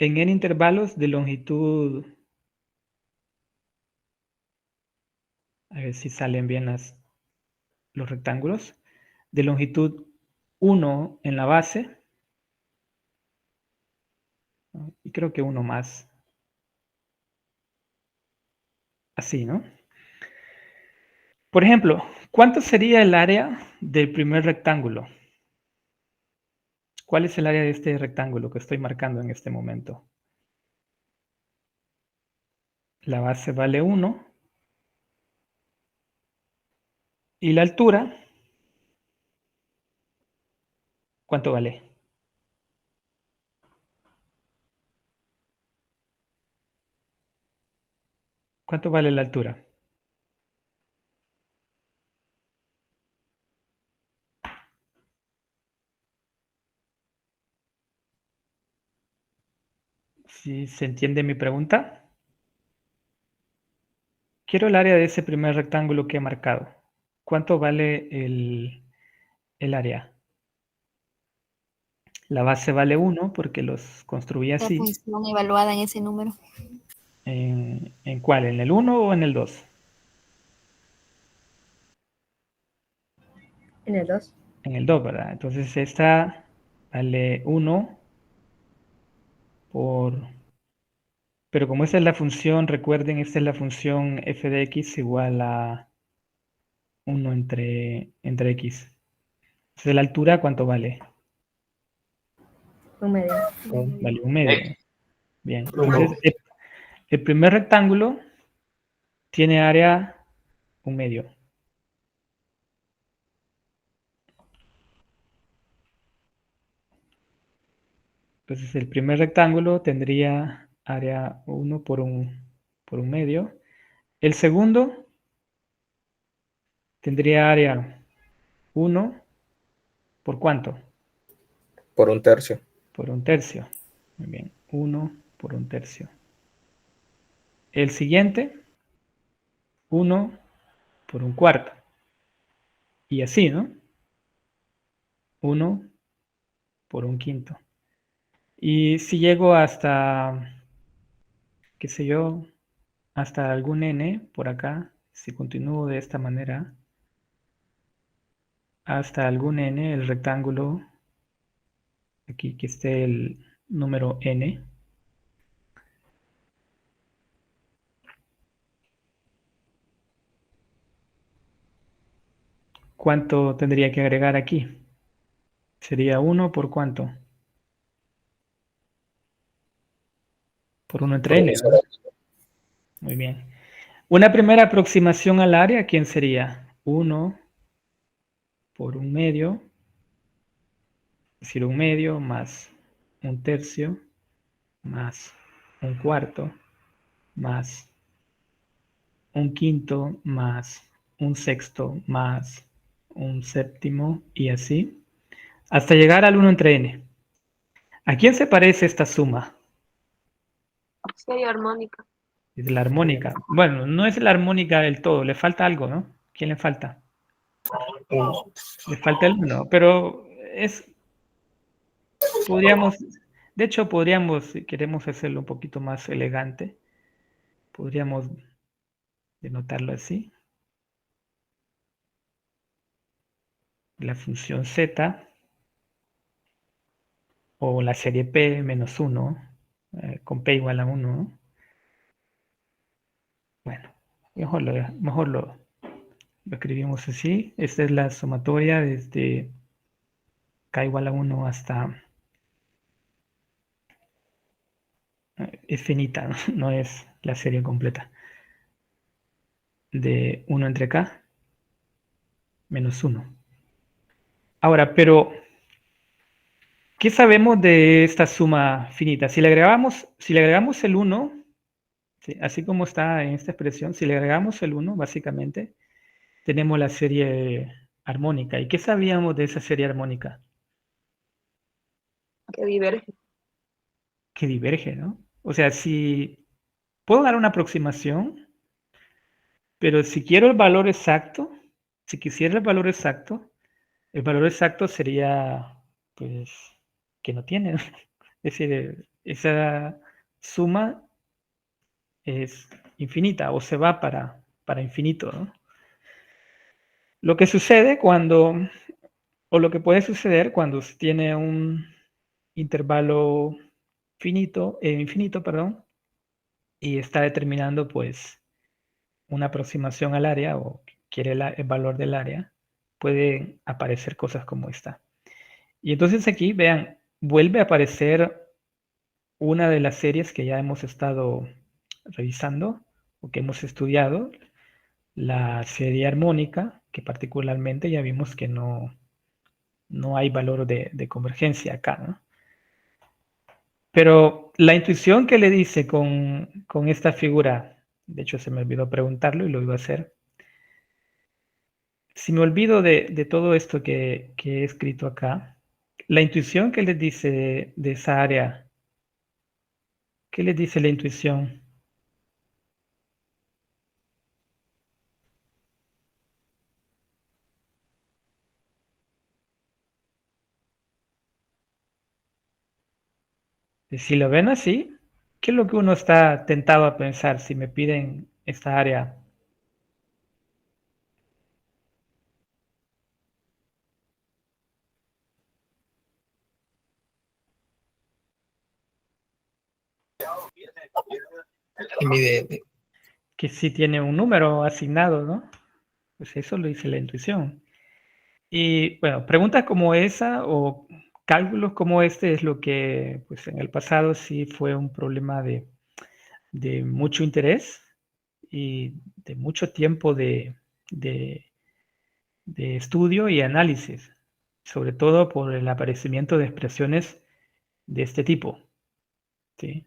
A: En n intervalos de longitud, a ver si salen bien los rectángulos, de longitud 1 en la base, ¿no? Y creo que uno más, así, ¿no? Por ejemplo, ¿cuánto sería el área del primer rectángulo? ¿Cuál es el área de este rectángulo que estoy marcando en este momento? La base vale 1. ¿Y la altura? ¿Cuánto vale? ¿Cuánto vale la altura? ¿Sí se entiende mi pregunta? Quiero el área de ese primer rectángulo que he marcado. ¿Cuánto vale el área? La base vale 1 porque los construí
G: La
A: así.
G: función evaluada en ese número.
A: ¿En cuál? ¿En el 1 o en el 2?
H: En el 2.
A: En el 2, ¿verdad? Entonces esta vale 1 por... Pero como esta es la función, recuerden, esta es la función f de x igual a 1 entre x. Entonces la altura, ¿cuánto vale?
H: Un medio.
A: Vale 1 medio. Bien. Entonces el primer rectángulo tiene área 1 medio. Entonces el primer rectángulo tendría área 1 por 1 medio. El segundo tendría área 1 por ¿cuánto?
F: Por 1/3.
A: Por 1/3. Muy bien, 1 por 1/3. El siguiente, 1 por 1/4. Y así, ¿no? 1 por 1/5. Y si llego hasta, qué sé yo, hasta algún n por acá, si continúo de esta manera, hasta algún n, el rectángulo, aquí que esté el número n, ¿cuánto tendría que agregar aquí? Sería 1 por ¿cuánto? Por 1 entre n, ¿no? Muy bien. Una primera aproximación al área, ¿quién sería? 1 por 1 medio, es decir, 1 medio más 1/3 más 1/4 más 1/5 más 1/6 más un séptimo y así, hasta llegar al 1 entre n. ¿A quién se parece esta suma?
H: Serie armónica.
A: Es la armónica. Bueno, no es la armónica del todo, le falta algo, ¿no? ¿Quién le falta? Le falta el 1, pero podríamos, de hecho podríamos, si queremos hacerlo un poquito más elegante, podríamos denotarlo así. La función z o la serie p menos 1, con p igual a 1, ¿no? Bueno, mejor lo escribimos así. Esta es la sumatoria desde k igual a 1 hasta... es finita, ¿no? No es la serie completa. De 1 entre k menos 1. Ahora, pero... ¿qué sabemos de esta suma finita? Si le agregamos el 1, ¿sí? Así como está en esta expresión, si le agregamos el 1, básicamente, tenemos la serie armónica. ¿Y qué sabíamos de esa serie armónica?
H: Que diverge.
A: Que diverge, ¿no? O sea, si puedo dar una aproximación, pero si quiero el valor exacto, si quisiera el valor exacto sería, pues, que no tiene. Es decir, esa suma es infinita o se va para infinito, ¿no? Lo que sucede lo que puede suceder cuando se tiene un intervalo infinito, perdón, y está determinando pues una aproximación al área o quiere el valor del área, pueden aparecer cosas como esta. Y entonces aquí, vean, vuelve a aparecer una de las series que ya hemos estado revisando o que hemos estudiado, la serie armónica, que particularmente ya vimos que no hay valor de convergencia acá, ¿no? Pero la intuición que le dice con esta figura, de hecho se me olvidó preguntarlo y lo iba a hacer. Si me olvido de todo esto que he escrito acá, la intuición que les dice de esa área, ¿qué les dice la intuición? Si lo ven así, ¿qué es lo que uno está tentado a pensar si me piden esta área? Que sí tiene un número asignado, ¿no? Pues eso lo dice la intuición. Y bueno, preguntas como esa o cálculos como este es lo que pues en el pasado sí fue un problema de mucho interés y de mucho tiempo de estudio y análisis, sobre todo por el aparecimiento de expresiones de este tipo, ¿sí?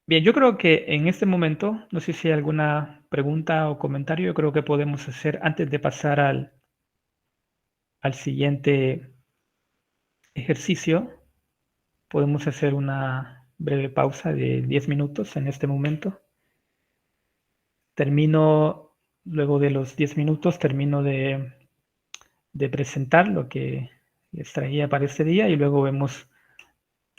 A: Bien, yo creo que en este momento, no sé si hay alguna pregunta o comentario, yo creo que podemos hacer antes de pasar al siguiente ejercicio, podemos hacer una breve pausa de 10 minutos en este momento. Luego de los 10 minutos, termino de presentar lo que les traía para este día y luego vemos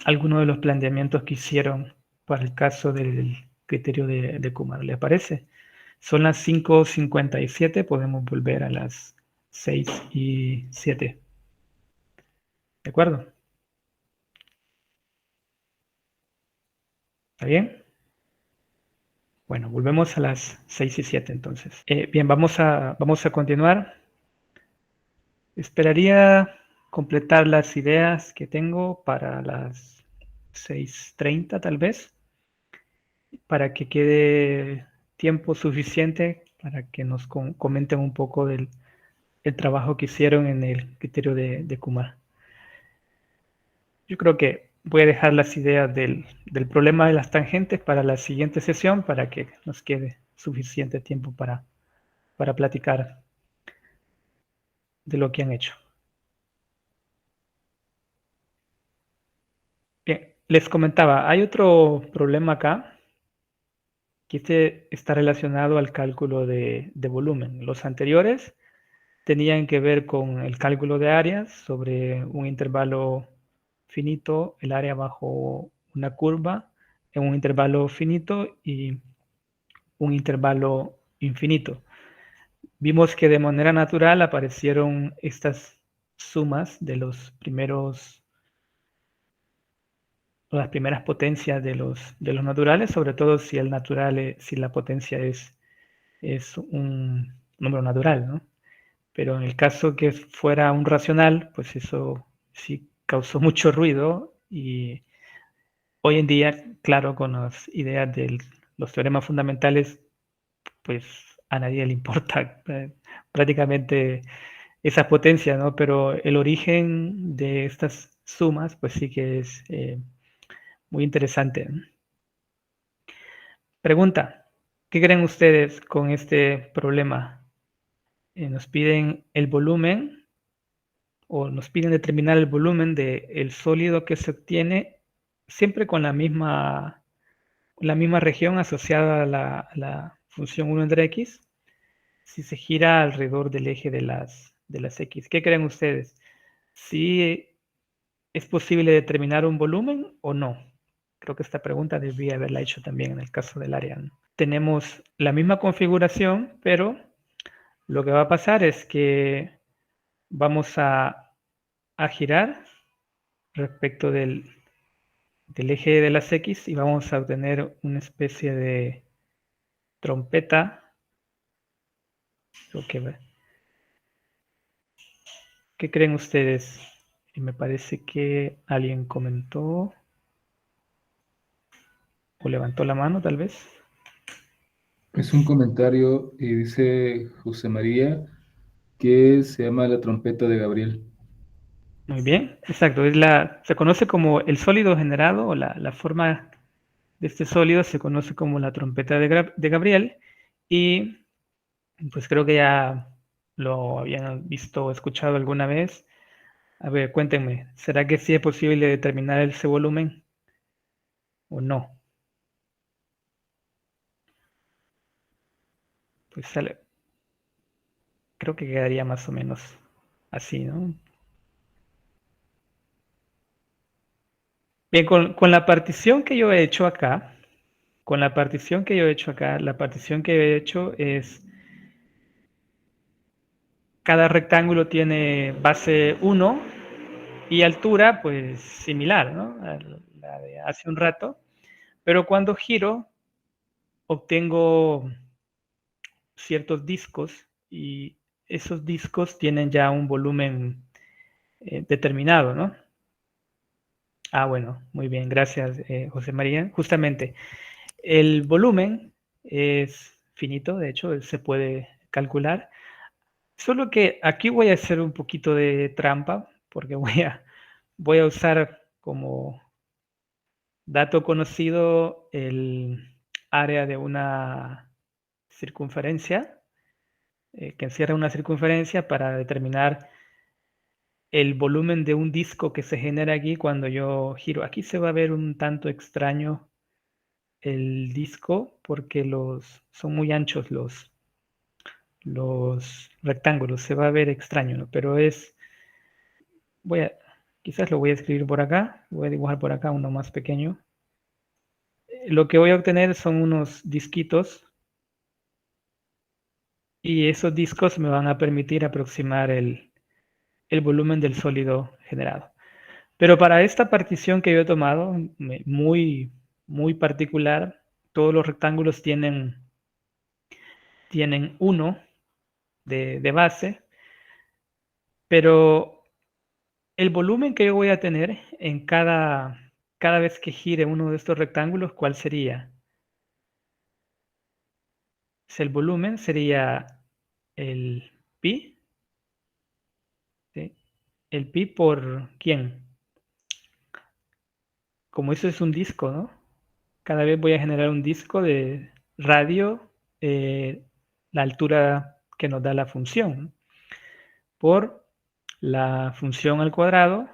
A: algunos de los planteamientos que hicieron para el caso del criterio de Kumar. ¿Le parece? Son las 5:57, podemos volver a las 6:07. ¿De acuerdo? ¿Está bien? Bueno, volvemos a las 6:07 entonces. Bien, vamos a continuar. Esperaría completar las ideas que tengo para las 6:30 tal vez, para que quede tiempo suficiente para que nos comenten un poco del trabajo que hicieron en el criterio de Kumar. Yo creo que voy a dejar las ideas del problema de las tangentes para la siguiente sesión para que nos quede suficiente tiempo para platicar de lo que han hecho. Bien, les comentaba, hay otro problema acá, que este está relacionado al cálculo de volumen. Los anteriores tenían que ver con el cálculo de áreas sobre un intervalo finito, el área bajo una curva en un intervalo finito y un intervalo infinito. Vimos que de manera natural aparecieron estas sumas de los primeros, las primeras potencias de los naturales, sobre todo si el natural, si la potencia es un número natural, ¿no? Pero en el caso que fuera un racional, pues eso sí causó mucho ruido y hoy en día, claro, con las ideas de los teoremas fundamentales, pues a nadie le importa prácticamente esas potencias, ¿no? Pero el origen de estas sumas, pues sí que es muy interesante. Pregunta, ¿qué creen ustedes con este problema? Nos piden el volumen o nos piden determinar el volumen del sólido que se obtiene siempre con la misma región asociada a la función 1 entre x, si se gira alrededor del eje de las x. ¿Qué creen ustedes? ¿Si es posible determinar un volumen o no? Creo que esta pregunta debía haberla hecho también en el caso del área, ¿no? Tenemos la misma configuración, pero lo que va a pasar es que vamos a girar respecto del eje de las X y vamos a obtener una especie de trompeta. ¿Qué creen ustedes? Y me parece que alguien comentó o levantó la mano, tal vez.
C: Es un comentario y dice José María que se llama la trompeta de Gabriel.
A: Muy bien, exacto. Se conoce como el sólido generado o la forma de este sólido se conoce como la trompeta de Gabriel y pues creo que ya lo habían visto o escuchado alguna vez. A ver, cuéntenme, ¿será que sí es posible determinar ese volumen o no? Pues sale, creo que quedaría más o menos así, ¿no? Bien, con la partición que yo he hecho acá, la partición que he hecho es, cada rectángulo tiene base 1 y altura, pues similar, ¿no? A la de hace un rato, pero cuando giro, obtengo ciertos discos y esos discos tienen ya un volumen determinado, ¿no? Ah, bueno, muy bien, gracias, José María. Justamente, el volumen es finito, de hecho, se puede calcular. Solo que aquí voy a hacer un poquito de trampa, porque voy a usar como dato conocido el área de una circunferencia, que encierra una circunferencia para determinar el volumen de un disco que se genera aquí cuando yo giro. Aquí se va a ver un tanto extraño el disco porque son muy anchos los rectángulos. Se va a ver extraño, ¿no? Pero quizás lo voy a escribir por acá. Voy a dibujar por acá uno más pequeño. Lo que voy a obtener son unos disquitos y esos discos me van a permitir aproximar el volumen del sólido generado. Pero para esta partición que yo he tomado, muy, muy particular, todos los rectángulos tienen 1 de base, pero el volumen que yo voy a tener en cada vez que gire uno de estos rectángulos, ¿cuál sería? El volumen sería el pi, ¿sí? El pi por ¿quién? Como eso es un disco, ¿no? Cada vez voy a generar un disco de radio, la altura que nos da la función, ¿no? por la función al cuadrado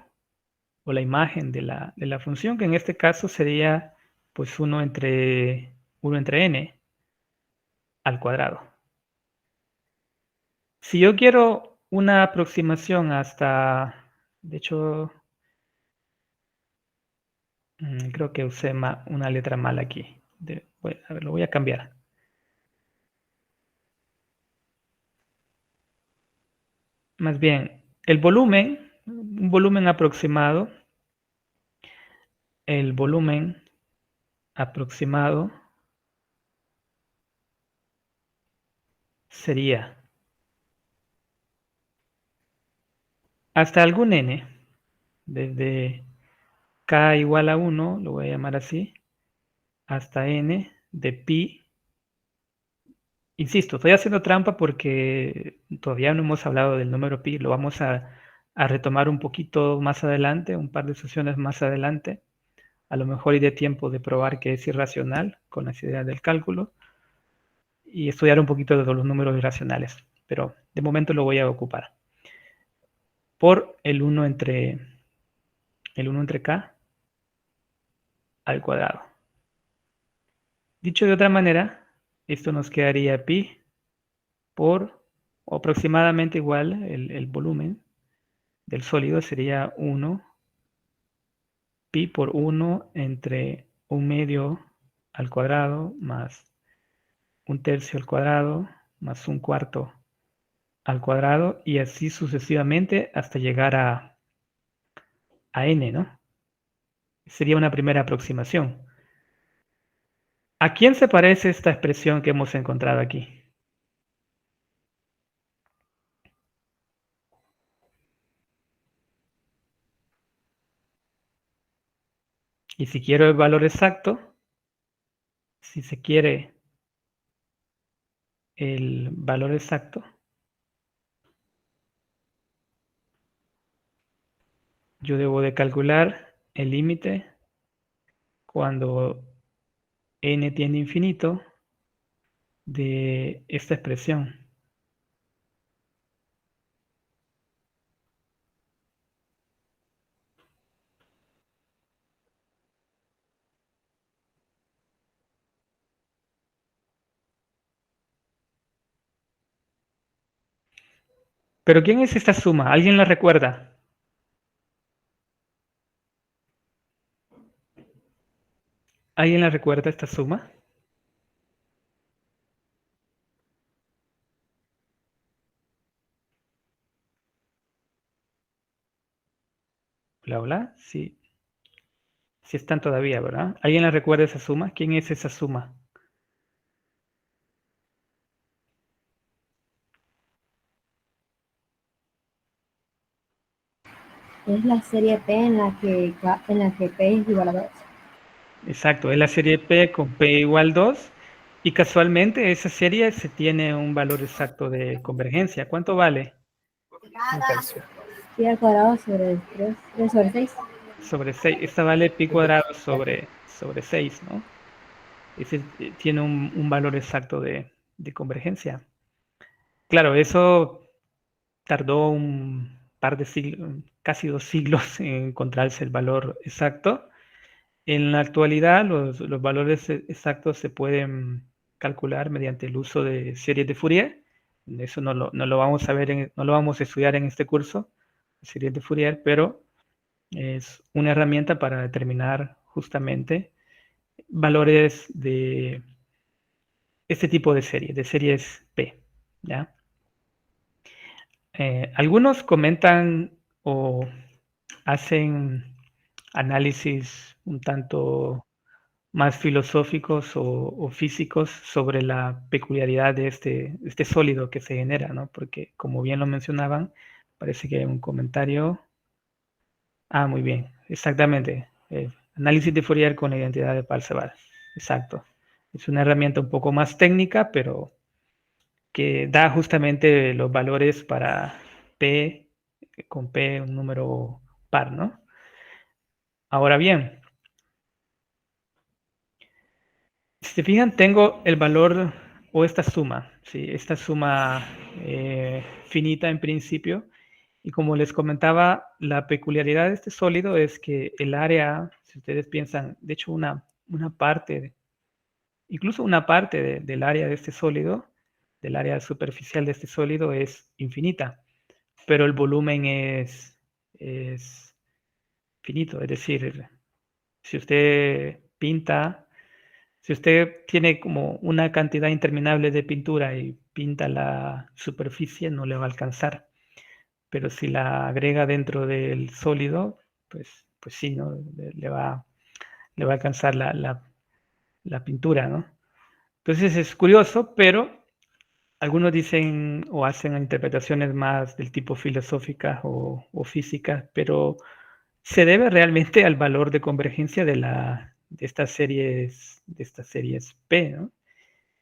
A: o la imagen de la función, que en este caso sería pues 1 entre n al cuadrado. Si yo quiero una aproximación hasta, de hecho, creo que usé una letra mal aquí. A ver, lo voy a cambiar. Más bien, el volumen, un volumen aproximado, el volumen aproximado sería hasta algún n, desde k igual a 1, lo voy a llamar así, hasta n de pi. Insisto, estoy haciendo trampa porque todavía no hemos hablado del número pi, lo vamos a retomar un poquito más adelante, un par de sesiones más adelante. A lo mejor iré tiempo de probar que es irracional con las ideas del cálculo y estudiar un poquito de los números irracionales, pero de momento lo voy a ocupar. Por el 1 entre k al cuadrado. Dicho de otra manera, esto nos quedaría pi por aproximadamente igual el volumen del sólido sería 1 pi por 1 entre 1/2 al cuadrado más 1/3 al cuadrado más 1/4 al cuadrado y así sucesivamente hasta llegar a n, ¿no? Sería una primera aproximación. ¿A quién se parece esta expresión que hemos encontrado aquí? Y si quiero el valor exacto, si se quiere el valor exacto, yo debo de calcular el límite cuando n tiende a infinito de esta expresión. ¿Pero quién es esta suma? ¿Alguien la recuerda? ¿Alguien la recuerda esta suma? Hola, hola. Sí. Sí están todavía, ¿verdad? ¿Alguien la recuerda esa suma? ¿Quién es esa suma?
I: Es la serie P en la que P es igual a 2.
A: Exacto, es la serie P con P igual 2 y casualmente esa serie se tiene un valor exacto de convergencia. ¿Cuánto vale?
I: Pi al cuadrado sobre 3 sobre 6.
A: Sobre 6. Esta vale pi cuadrado sobre 6, ¿no? Ese tiene un valor exacto de convergencia. Claro, eso tardó un par de siglos, casi 2 siglos en encontrarse el valor exacto. En la actualidad los valores exactos se pueden calcular mediante el uso de series de Fourier. Eso no lo vamos a ver, no lo vamos a estudiar en este curso, series de Fourier, pero es una herramienta para determinar justamente valores de este tipo de series, de series P, ¿ya? Algunos comentan o hacen análisis un tanto más filosóficos o físicos sobre la peculiaridad de este sólido que se genera, ¿no? Porque como bien lo mencionaban, parece que hay un comentario. Ah, muy bien, exactamente. Análisis de Fourier con la identidad de Parseval. Exacto. Es una herramienta un poco más técnica, pero que da justamente los valores para P, con P un número par, ¿no? Ahora bien, si se fijan, tengo el valor o esta suma, ¿sí? Esta suma finita en principio, Y como les comentaba, la peculiaridad de este sólido es que el área, si ustedes piensan, de hecho una parte, incluso una parte del área de este sólido, del área superficial de este sólido es infinita, pero el volumen es finito, es decir, si usted pinta, si usted tiene como una cantidad interminable de pintura y pinta la superficie, no le va a alcanzar. Pero si la agrega dentro del sólido, pues sí, ¿no? Le va a alcanzar la pintura, ¿no? Entonces es curioso, pero algunos dicen o hacen interpretaciones más del tipo filosóficas o físicas, pero se debe realmente al valor de convergencia de estas series P, ¿no?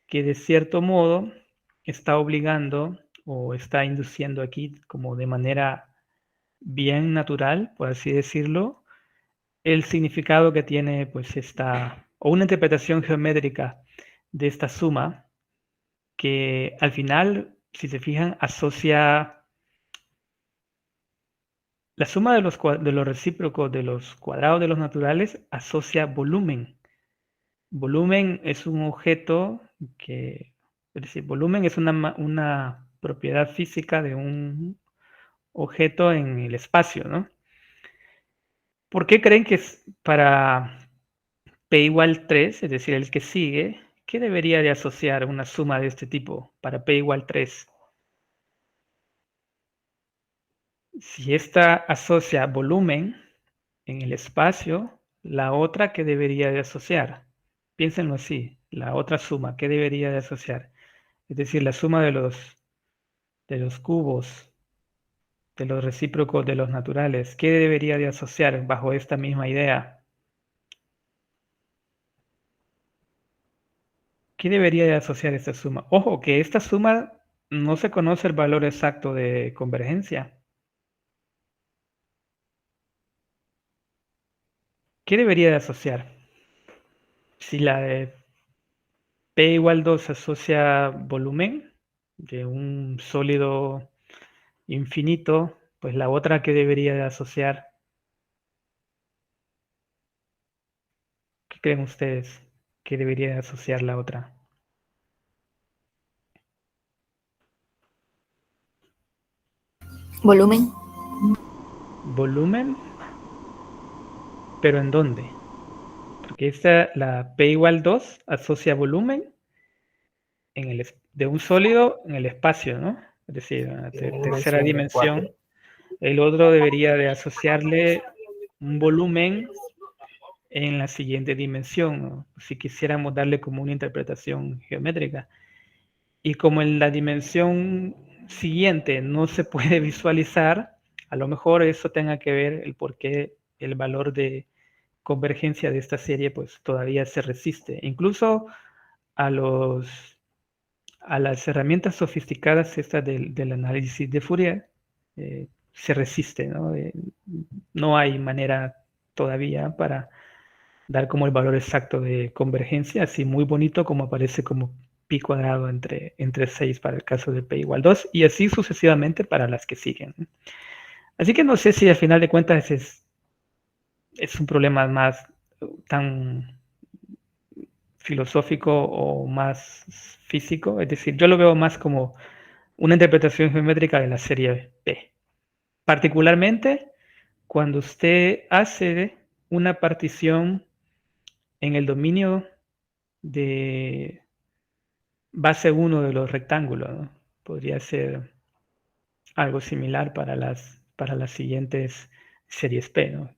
A: Que de cierto modo está obligando o está induciendo aquí como de manera bien natural, por así decirlo, el significado que tiene pues o una interpretación geométrica de esta suma que al final, si se fijan, asocia la suma de los recíprocos de los cuadrados de los naturales, asocia volumen. Volumen es un objeto es decir, volumen es una propiedad física de un objeto en el espacio, ¿no? ¿Por qué creen que para P igual 3, es decir, el que sigue, qué debería de asociar una suma de este tipo para P igual 3? Si esta asocia volumen en el espacio, la otra que debería de asociar, piénsenlo así, la otra suma, ¿qué debería de asociar? Es decir, la suma de los cubos, de los recíprocos de los naturales, ¿qué debería de asociar bajo esta misma idea? ¿Qué debería de asociar esta suma? Ojo, que esta suma no se conoce el valor exacto de convergencia. ¿Qué debería de asociar? Si la de P igual 2 asocia volumen de un sólido infinito, pues la otra que debería de asociar, ¿qué creen ustedes? ¿Qué debería de asociar la otra?
G: Volumen.
A: ¿Volumen? ¿Pero en dónde? Porque la P igual 2 asocia volumen de un sólido en el espacio, ¿no? Es decir, en la tercera dimensión. El otro debería de asociarle un volumen en la siguiente dimensión, ¿no? Si quisiéramos darle como una interpretación geométrica. Y como en la dimensión siguiente no se puede visualizar, a lo mejor eso tenga que ver el por qué el valor de convergencia de esta serie pues todavía se resiste. Incluso a las herramientas sofisticadas estas del análisis de Fourier se resiste, ¿no? No hay manera todavía para dar como el valor exacto de convergencia, así muy bonito como aparece como pi cuadrado entre 6 para el caso de p igual 2 y así sucesivamente para las que siguen. Así que no sé si al final de cuentas es un problema más tan filosófico o más físico, es decir, yo lo veo más como una interpretación geométrica de la serie P. Particularmente cuando usted hace una partición en el dominio de base 1 de los rectángulos, ¿no? Podría ser algo similar para las siguientes series P, ¿no?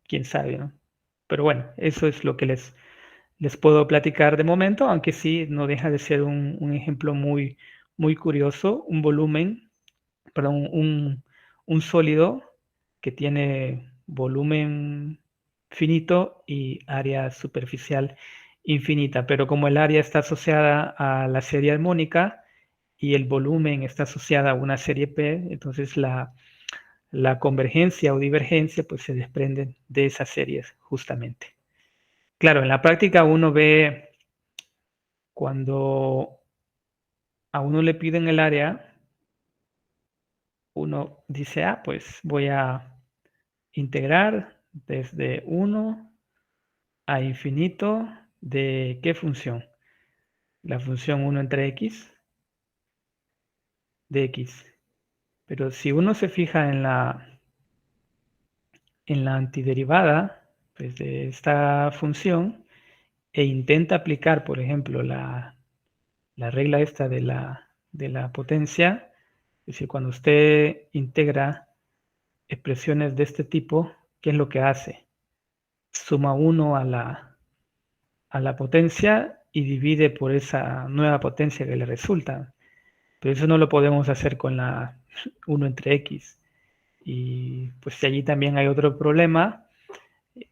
A: Quién sabe, ¿no? Pero bueno, eso es lo que les puedo platicar de momento, aunque sí no deja de ser un ejemplo muy, muy curioso, un volumen, perdón, un sólido que tiene volumen finito y área superficial infinita, pero como el área está asociada a la serie armónica y el volumen está asociada a una serie P, entonces la convergencia o divergencia pues se desprenden de esas series justamente. Claro, en la práctica uno ve cuando a uno le piden el área, uno dice, pues voy a integrar desde 1 a infinito de ¿qué función? La función 1 entre x de x. Pero si uno se fija en la antiderivada pues, de esta función e intenta aplicar, por ejemplo, la regla esta de la potencia, es decir, cuando usted integra expresiones de este tipo, ¿qué es lo que hace? Suma 1 a la potencia y divide por esa nueva potencia que le resulta. Pero eso no lo podemos hacer con la 1 entre x. Y pues allí también hay otro problema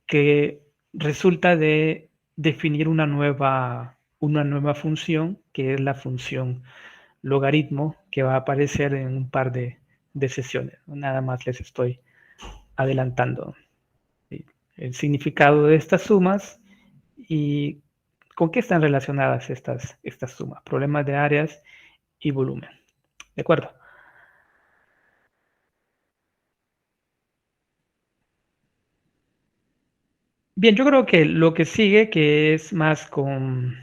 A: que resulta de definir una nueva función, que es la función logaritmo, que va a aparecer en un par de sesiones. Nada más les estoy adelantando el significado de estas sumas y con qué están relacionadas estas sumas. Problemas de áreas y volumen. ¿De acuerdo? Bien, yo creo que lo que sigue, que es más como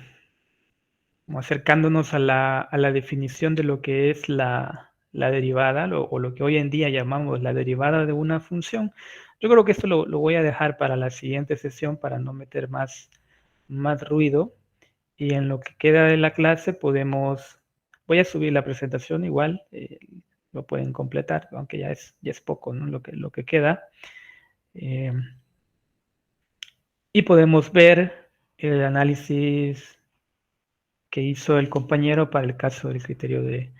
A: acercándonos a la definición de lo que es la derivada, o lo que hoy en día llamamos la derivada de una función. Yo creo que esto lo voy a dejar para la siguiente sesión para no meter más ruido. Y en lo que queda de la clase voy a subir la presentación igual, lo pueden completar, aunque ya es poco, ¿no? Lo que queda. Y podemos ver el análisis que hizo el compañero para el caso del criterio de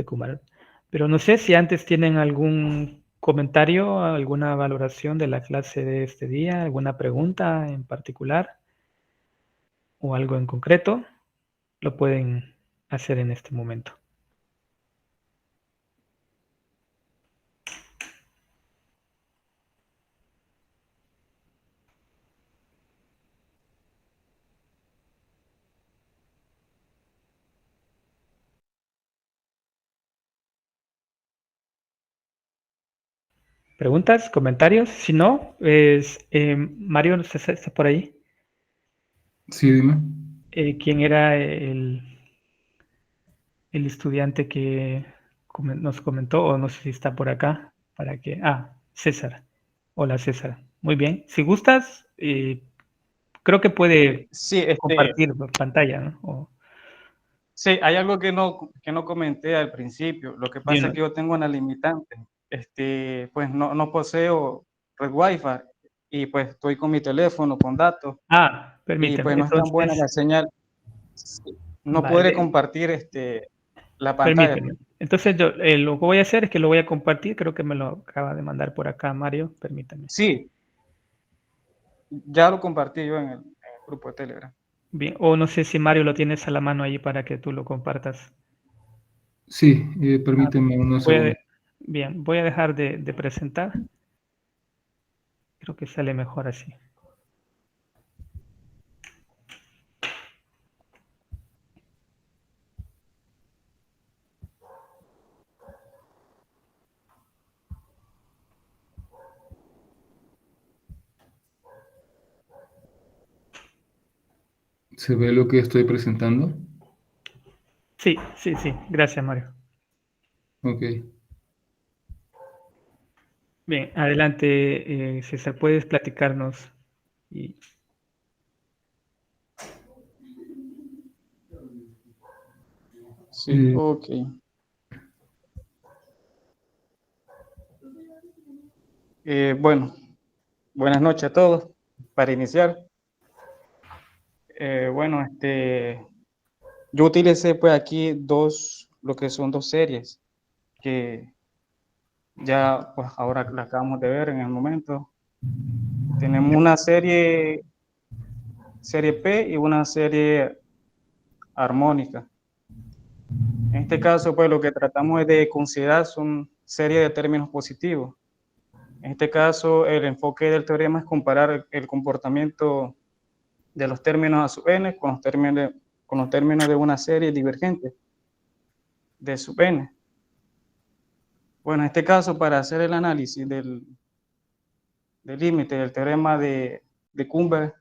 A: Kumar. Pero no sé si antes tienen algún comentario, alguna valoración de la clase de este día, alguna pregunta en particular o algo en concreto, lo pueden hacer en este momento. ¿Preguntas? ¿Comentarios? Si no, Mario, ¿no está por ahí?
C: Sí, dime.
A: ¿Quién era el estudiante que nos comentó? O no sé si está por acá. César. Hola, César. Muy bien. Si gustas, creo que puede
B: Sí,
A: compartir pantalla, ¿no?
B: sí, hay algo que no comenté al principio. Lo que pasa es
A: Dinos.
B: que yo tengo una limitante. Pues no poseo red Wi-Fi y pues estoy con mi teléfono con datos y pues
A: Permíteme.
B: no es tan buena
A: Entonces,
B: la señal. Sí, no podré
A: vale,
B: compartir la pantalla.
A: permíteme. Entonces, yo lo que voy a hacer es que lo voy a compartir. Creo que me lo acaba de mandar por acá, Mario. Permítame.
B: Sí, ya lo compartí yo en el grupo de Telegram.
A: Bien, o no sé si Mario lo tienes a la mano ahí para que tú lo compartas.
C: Sí, permíteme unos segundos.
A: Bien, voy a dejar de presentar. Creo que sale mejor así.
C: ¿Se ve lo que estoy presentando?
A: Sí. Gracias, Mario.
C: Ok.
A: Bien, adelante, César, puedes platicarnos.
B: Sí, ok. Bueno, buenas noches a todos. Para iniciar, bueno, yo utilicé pues aquí lo que son dos series que ya pues ahora la acabamos de ver en el momento. Tenemos una serie P y una serie armónica. En este caso, pues lo que tratamos es de considerar son series de términos positivos. En este caso, el enfoque del teorema es comparar el comportamiento de los términos a sub n con los términos de una serie divergente de sub n. Bueno, en este caso, para hacer el análisis del límite del teorema de Kumber,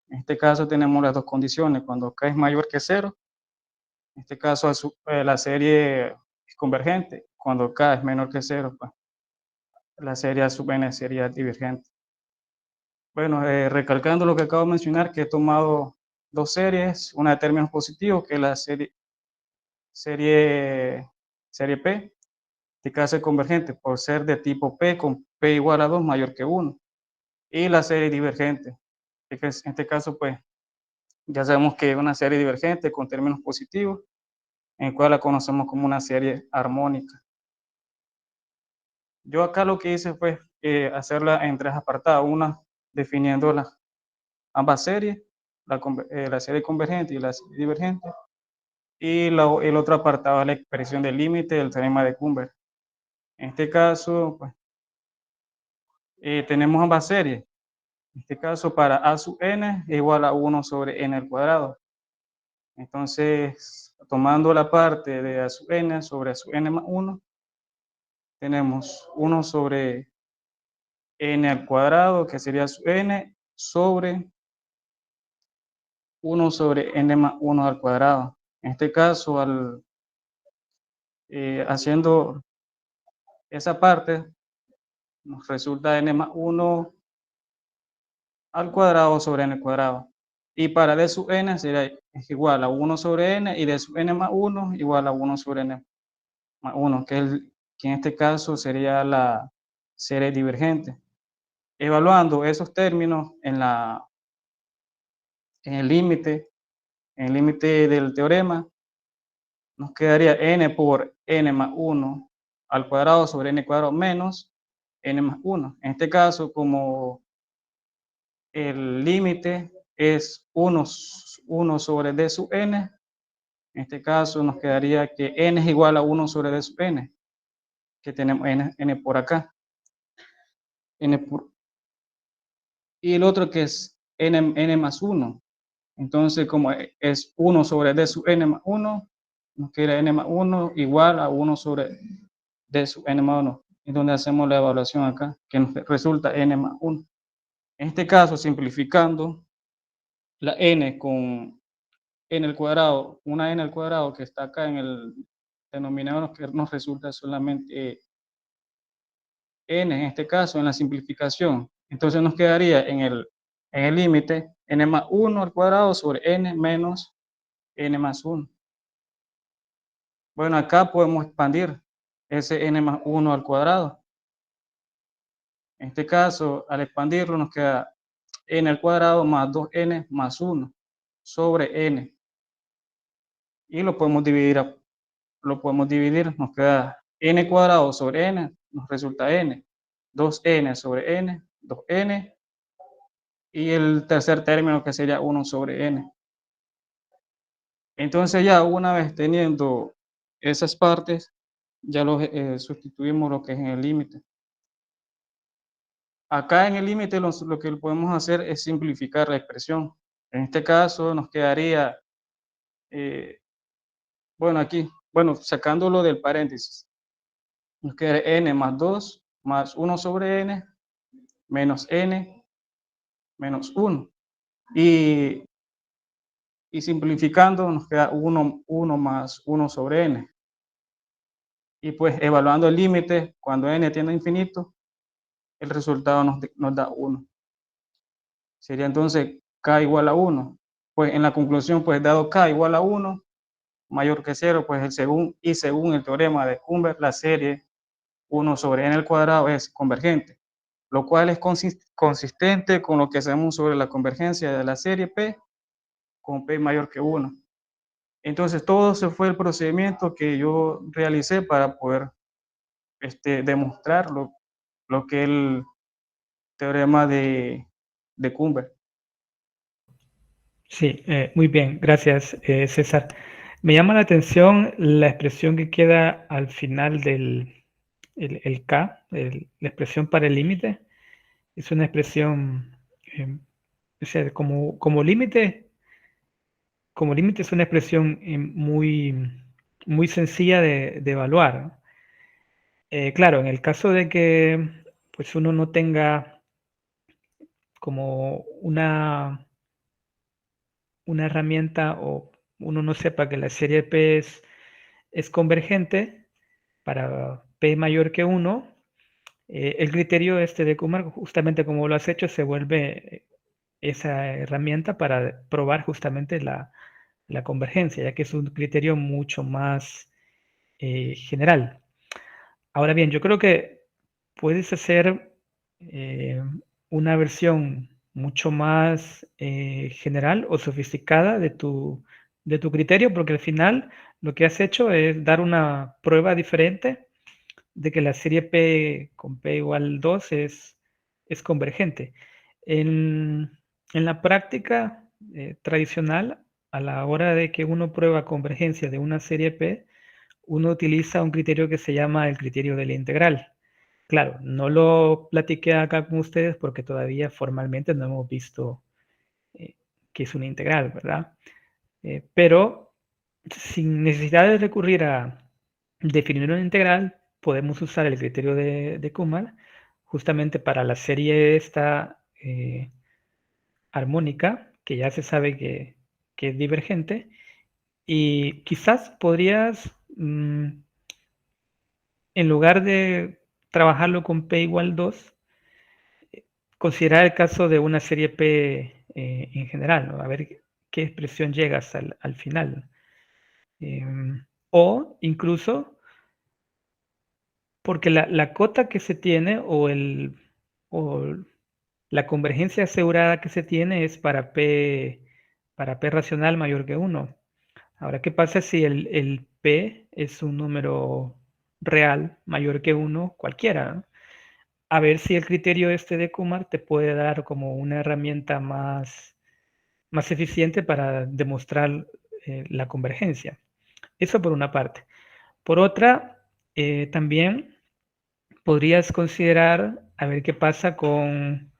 B: en este caso tenemos las dos condiciones. Cuando k es mayor que 0, en este caso la serie es convergente. Cuando k es menor que 0, pues, la serie sub n sería divergente. Bueno, recalcando lo que acabo de mencionar, que he tomado dos series, una de términos positivos, que es la serie P, en este caso es convergente por ser de tipo P con P igual a 2 mayor que 1, y la serie divergente, que en este caso, pues, ya sabemos que es una serie divergente con términos positivos, en el cual la conocemos como una serie armónica. Yo acá lo que hice fue hacerla en tres apartados, una definiendo ambas series, la serie convergente y la serie divergente, y el otro apartado es la expresión del límite del teorema de Kumber. En este caso, pues, tenemos ambas series. En este caso, para a sub n es igual a 1 sobre n al cuadrado. Entonces, tomando la parte de a sub n sobre a sub n más 1, tenemos 1 sobre n al cuadrado, que sería sub n, sobre 1 sobre n más 1 al cuadrado. En este caso, haciendo esa parte, nos resulta n más 1 al cuadrado sobre n al cuadrado. Y para d sub n es igual a 1 sobre n, y d sub n más 1 igual a 1 sobre n más 1, que en este caso sería la serie divergente. Evaluando esos términos en el límite del teorema, nos quedaría n por n más 1 al cuadrado sobre n cuadrado menos n más 1. En este caso, como el límite es 1 sobre d sub n, en este caso nos quedaría que n es igual a 1 sobre d sub n, que tenemos n por acá. Y el otro que es n más 1. Entonces, como es 1 sobre d sub n más 1, nos queda n más 1 igual a 1 sobre d sub n más 1. Es donde hacemos la evaluación acá, que nos resulta n más 1. En este caso, simplificando, la n con n al cuadrado, una n al cuadrado que está acá en el denominador, que nos resulta solamente n, en este caso, en la simplificación. Entonces nos quedaría en el límite n más 1 al cuadrado sobre n menos n más 1. Bueno, acá podemos expandir ese n más 1 al cuadrado. En este caso, al expandirlo, nos queda n al cuadrado más 2n más 1 sobre n. Y lo podemos dividir, nos queda n cuadrado sobre n, nos resulta n. 2n sobre n, 2n. Y el tercer término, que sería 1 sobre n. Entonces, ya una vez teniendo esas partes, ya sustituimos lo que es en el límite. Acá en el límite lo que podemos hacer es simplificar la expresión. En este caso nos quedaría, sacándolo del paréntesis, nos quedaría n más 2 más 1 sobre n menos n menos 1. Y simplificando nos queda 1 más 1 sobre n. Y pues evaluando el límite, cuando n tiende a infinito, el resultado nos da 1. Sería entonces k igual a 1. Pues en la conclusión, pues dado k igual a 1, mayor que 0, pues según el teorema de Kumber, la serie 1 sobre n al cuadrado es convergente, lo cual es consistente con lo que sabemos sobre la convergencia de la serie P con P mayor que 1. Entonces todo ese fue el procedimiento que yo realicé para poder demostrar lo que es el teorema de Kumber.
A: Sí, muy bien, gracias, César. Me llama la atención la expresión que queda al final del el K, la expresión para el límite. Es una expresión, o sea, como límite es una expresión muy sencilla de evaluar. Claro, en el caso de que pues uno no tenga como una herramienta o uno no sepa que la serie P es convergente para P mayor que 1, el criterio este de Kumar, justamente como lo has hecho, se vuelve esa herramienta para probar justamente la convergencia, ya que es un criterio mucho más general. Ahora bien, yo creo que puedes hacer una versión mucho más general o sofisticada de tu criterio, porque al final lo que has hecho es dar una prueba diferente de que la serie P con P igual 2 es convergente. En, en la práctica tradicional, a la hora de que uno prueba convergencia de una serie P, uno utiliza un criterio que se llama el criterio de la integral. Claro, no lo platiqué acá con ustedes porque todavía formalmente no hemos visto qué es una integral, ¿verdad? Pero sin necesidad de recurrir a definir una integral, podemos usar el criterio de Kumar justamente para la serie esta armónica, que ya se sabe que es divergente, y quizás podrías, en lugar de trabajarlo con P igual 2, considerar el caso de una serie P en general, ¿no? A ver qué expresión llegas al final. O incluso porque la cota que se tiene o la convergencia asegurada que se tiene es para P racional mayor que 1. Ahora, ¿qué pasa si el P es un número real mayor que 1 cualquiera, ¿no? A ver si el criterio este de Kumar te puede dar como una herramienta más eficiente para demostrar la convergencia. Eso por una parte. Por otra, también podrías considerar a ver qué pasa con,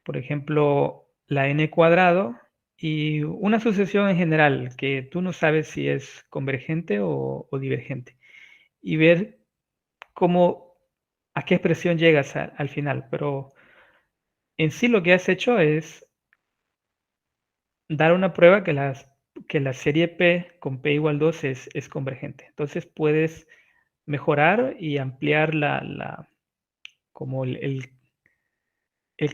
A: por ejemplo, la n cuadrado y una sucesión en general que tú no sabes si es convergente o divergente y ver cómo, a qué expresión llegas al final. Pero en sí lo que has hecho es dar una prueba que la serie P con P igual 2 es convergente. Entonces puedes mejorar y ampliar como el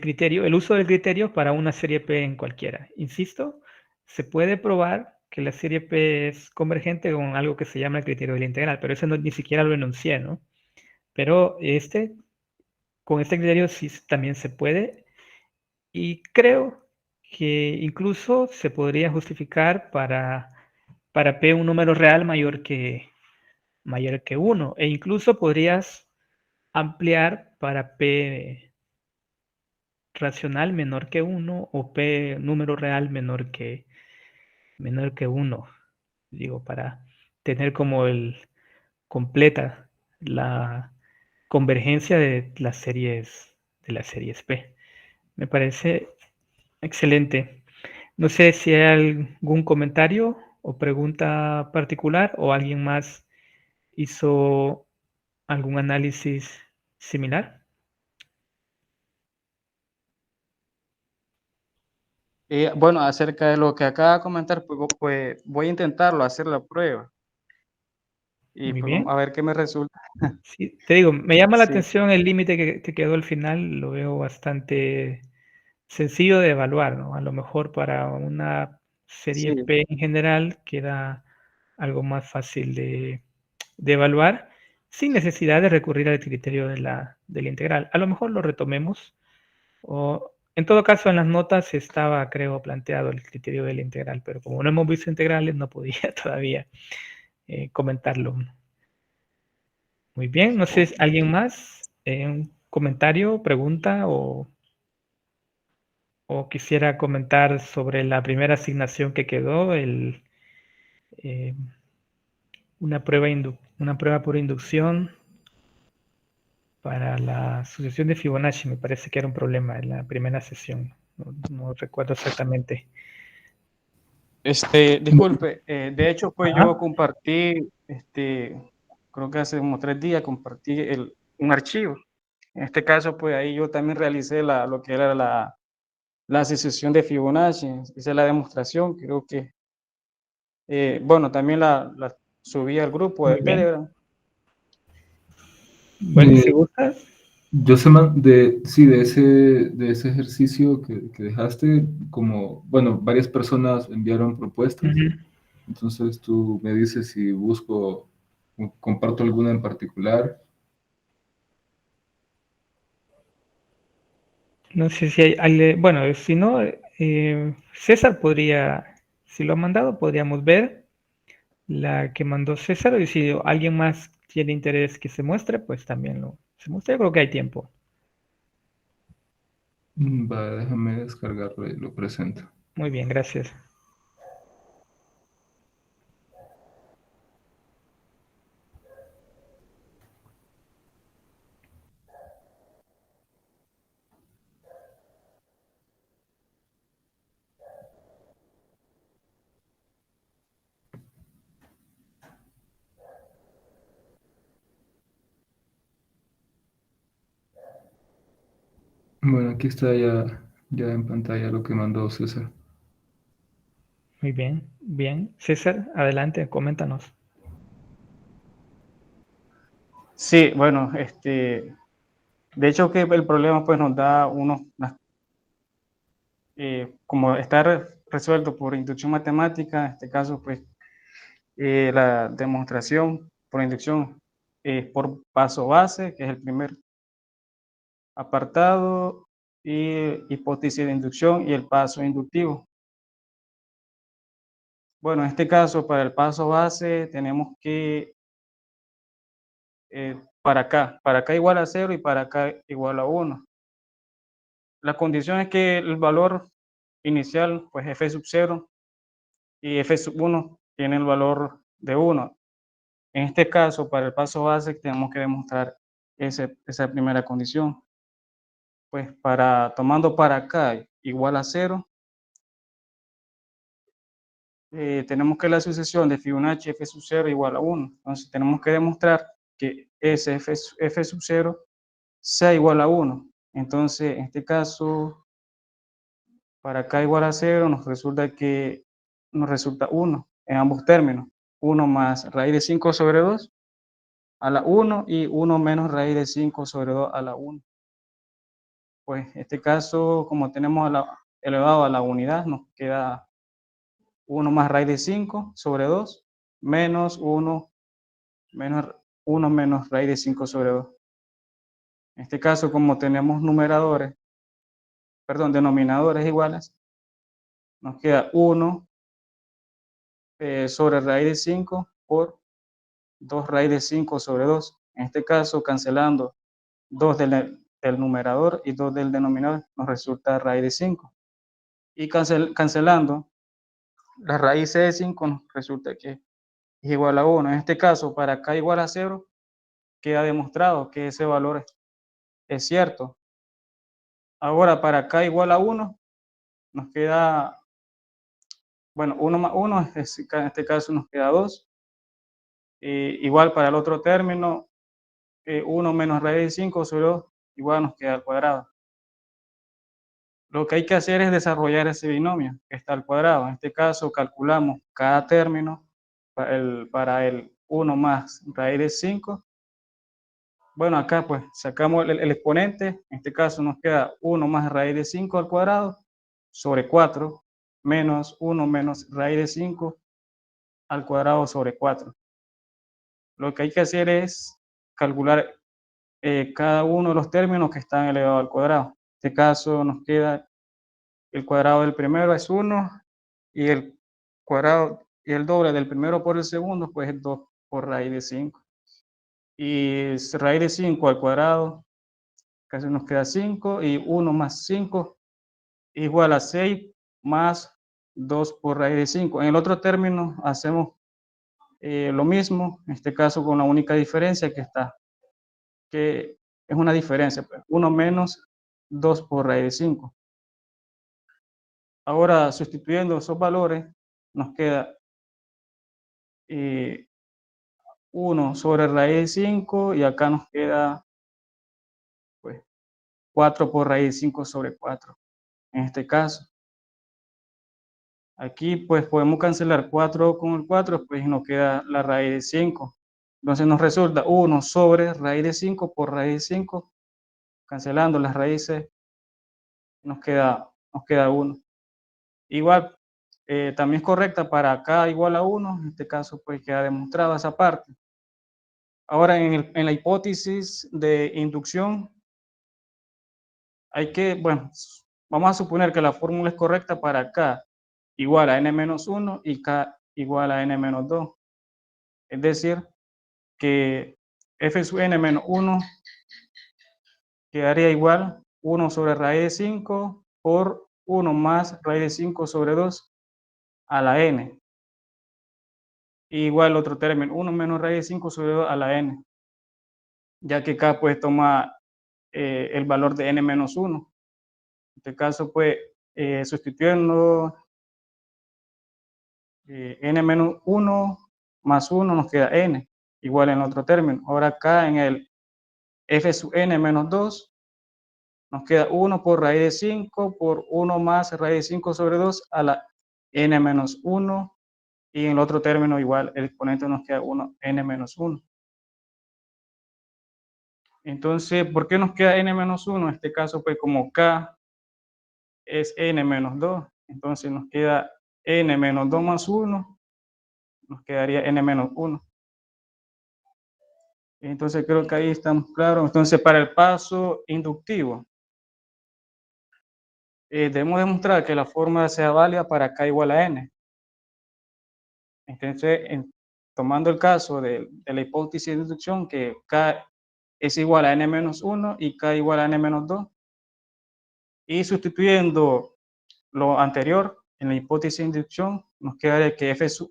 A: criterio, el uso del criterio para una serie P en cualquiera. Insisto, se puede probar que la serie P es convergente con algo que se llama el criterio de la integral, pero eso no, ni siquiera lo enuncié, ¿no? Pero con este criterio sí también se puede y creo que incluso se podría justificar para P un número real mayor que 1 e incluso podrías ampliar para P racional menor que 1 o P número real menor que 1, digo, para tener como completa la convergencia de las series P. Me parece excelente. No sé si hay algún comentario o pregunta particular o alguien más hizo algún análisis similar.
B: Bueno, acerca de lo que acaba de comentar, pues voy a intentarlo, hacer la prueba. Y
A: Muy
B: pues
A: bien.
B: vamos a ver qué me resulta.
A: Sí, te digo, me llama la
B: Sí,
A: atención el límite que te quedó al final, lo veo bastante sencillo de evaluar, ¿no? A lo mejor para una serie
B: sí,
A: P en general queda algo más fácil de evaluar sin necesidad de recurrir al criterio de la integral. A lo mejor lo retomemos o en todo caso en las notas estaba, creo, planteado el criterio de la integral, pero como no hemos visto integrales no podía todavía comentarlo. Muy bien, no sé, ¿alguien más? ¿Un comentario, pregunta o quisiera comentar sobre la primera asignación que quedó, eh, una prueba por inducción para la sucesión de Fibonacci? Me parece que era un problema en la primera sesión, no recuerdo exactamente.
B: disculpe, de hecho, pues yo
A: Ajá.
B: compartí creo que hace como 3 días compartí un archivo. En este caso, pues ahí yo también realicé lo que era la asociación de Fibonacci, hice la demostración, creo que, bueno, también la subí al grupo de
A: Muy bien.
B: Telegram.
A: Bueno, si gustas,
C: Sí, de ese ejercicio que dejaste, como, bueno, varias personas enviaron propuestas,
A: ujú.
C: entonces tú me dices si busco, comparto alguna en particular.
A: No sé si bueno, si no, César podría, si lo ha mandado, podríamos ver la que mandó César y si alguien más tiene interés que se muestre, pues también se muestra. Yo creo que hay tiempo.
C: Va, déjame descargarlo y lo presento.
A: Muy bien, gracias.
C: Bueno, aquí está ya en pantalla lo que mandó César.
A: Muy bien, bien. César, adelante, coméntanos.
B: Sí, bueno, de hecho que el problema pues nos da como está resuelto por inducción matemática, en este caso pues la demostración por inducción por paso base, que es el primer apartado, y hipótesis de inducción y el paso inductivo. Bueno, en este caso para el paso base tenemos que para acá igual a 0 y para acá igual a 1. La condición es que el valor inicial, pues f sub 0 y f sub 1 tiene el valor de 1. En este caso, para el paso base, tenemos que demostrar esa primera condición. Pues tomando para acá igual a 0, tenemos que la sucesión de Fibonacci f sub 0 igual a 1. Entonces tenemos que demostrar que ese f sub 0 sea igual a 1. Entonces, en este caso, para acá igual a 0 nos resulta 1 en ambos términos. 1 más raíz de 5 sobre 2 a la 1 y 1 menos raíz de 5 sobre 2 a la 1. Pues en este caso, como tenemos elevado a la unidad, nos queda 1 más raíz de 5 sobre 2 menos 1 menos raíz de 5 sobre 2. En este caso, como tenemos denominadores iguales, nos queda 1 sobre raíz de 5 por 2 raíz de 5 sobre 2. En este caso, cancelando 2 del numerador y 2 del denominador, nos resulta raíz de 5. Y cancelando la raíz de 5 nos resulta que es igual a 1. En este caso, para acá igual a 0, queda demostrado que ese valor es cierto. Ahora, para acá igual a 1, nos queda, bueno, 1 más 1, en este caso nos queda 2. Igual para el otro término, 1 menos raíz de 5 sobre 2, igual nos queda al cuadrado. Lo que hay que hacer es desarrollar ese binomio que está al cuadrado. En este caso, calculamos cada término para el 1 más raíz de 5. Bueno, acá pues sacamos el exponente. En este caso nos queda 1 más raíz de 5 al cuadrado sobre 4 menos 1 menos raíz de 5 al cuadrado sobre 4. Lo que hay que hacer es calcular cada uno de los términos que están elevados al cuadrado. En este caso nos queda el cuadrado del primero es 1 y el cuadrado y el doble del primero por el segundo pues es 2 por raíz de 5. Y raíz de 5 al cuadrado casi nos queda 5 y 1 más 5 igual a 6 más 2 por raíz de 5. En el otro término hacemos lo mismo, en este caso con la única diferencia que es una diferencia, pues, 1 menos 2 por raíz de 5. Ahora, sustituyendo esos valores, nos queda 1 sobre raíz de 5 y acá nos queda pues 4 por raíz de 5 sobre 4. En este caso, aquí pues podemos cancelar 4 con el 4, pues nos queda la raíz de 5. Entonces nos resulta 1 sobre raíz de 5 por raíz de 5. Cancelando las raíces, nos queda 1. Igual, también es correcta para k igual a 1. En este caso, pues queda demostrada esa parte. Ahora, en la hipótesis de inducción, hay que, bueno, vamos a suponer que la fórmula es correcta para k igual a n-1 y k igual a n-2. Es decir, que f sub n menos 1 quedaría igual 1 sobre raíz de 5 por 1 más raíz de 5 sobre 2 a la n. Igual otro término, 1 menos raíz de 5 sobre 2 a la n, ya que k pues toma el valor de n-1. En este caso, pues, sustituyendo n-1 más 1 nos queda n, igual en otro término. Ahora acá en el f sub n menos 2 nos queda 1 por raíz de 5 por 1 más raíz de 5 sobre 2 a la n-1, y en el otro término igual el exponente nos queda 1, n-1. Entonces, ¿por qué nos queda n-1? En este caso, pues como k es n-2, entonces nos queda n-2 más 1, nos quedaría n-1. Entonces creo que ahí estamos claros. Entonces para el paso inductivo, debemos demostrar que la fórmula sea válida para k igual a n. Entonces, tomando el caso de la hipótesis de inducción, que k es igual a n-1 y k igual a n-2, y sustituyendo lo anterior en la hipótesis de inducción, nos quedaría que f sub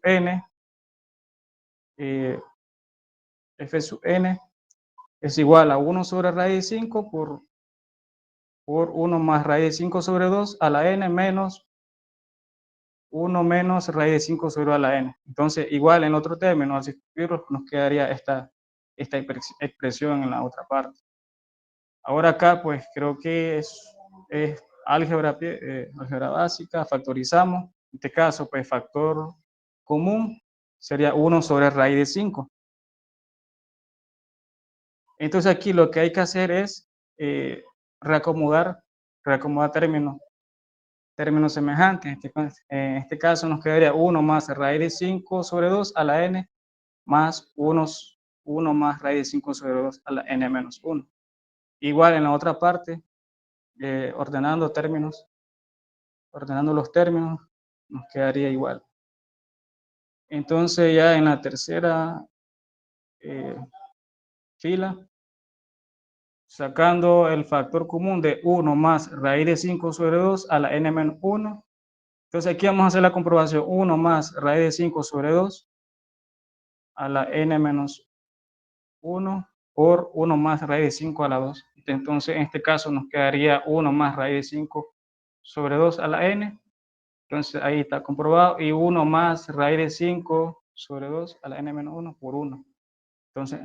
B: n es igual a 1 sobre raíz de 5 por 1 más raíz de 5 sobre 2 a la n menos 1 menos raíz de 5 sobre 2 a la n. Entonces, igual en otro término, al sustituirlo, nos quedaría esta expresión en la otra parte. Ahora acá, pues creo que es álgebra básica, factorizamos. En este caso, pues factor común sería 1 sobre raíz de 5. Entonces aquí lo que hay que hacer es reacomodar términos semejantes. En este caso nos quedaría 1 más raíz de 5 sobre 2 a la n más 1 más raíz de 5 sobre 2 a la n menos 1. Igual en la otra parte, ordenando los términos, nos quedaría igual. Entonces ya en la tercera fila, sacando el factor común de 1 más raíz de 5 sobre 2 a la n menos 1. Entonces aquí vamos a hacer la comprobación. 1 más raíz de 5 sobre 2 a la n menos 1 por 1 más raíz de 5 a la 2. Entonces en este caso nos quedaría 1 más raíz de 5 sobre 2 a la n. Entonces ahí está comprobado. Y 1 más raíz de 5 sobre 2 a la n menos 1 por 1. Entonces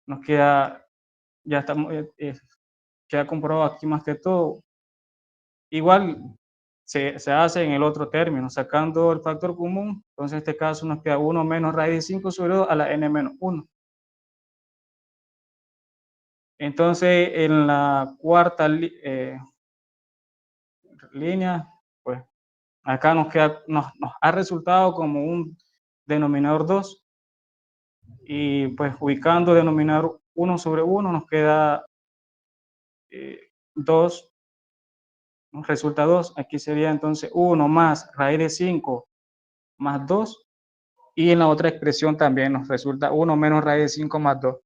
B: nos queda, ya estamos, queda comprobado aquí más que todo. Igual se hace en el otro término, sacando el factor común. Entonces en este caso nos queda 1 menos raíz de 5 sobre 2 a la n menos 1. Entonces en la cuarta línea, pues acá nos ha resultado como un denominador 2. Y pues ubicando denominador 1 sobre 1 nos queda 2, nos resulta 2. Aquí sería entonces 1 más raíz de 5 más 2. Y en la otra expresión también nos resulta 1 menos raíz de 5 más 2.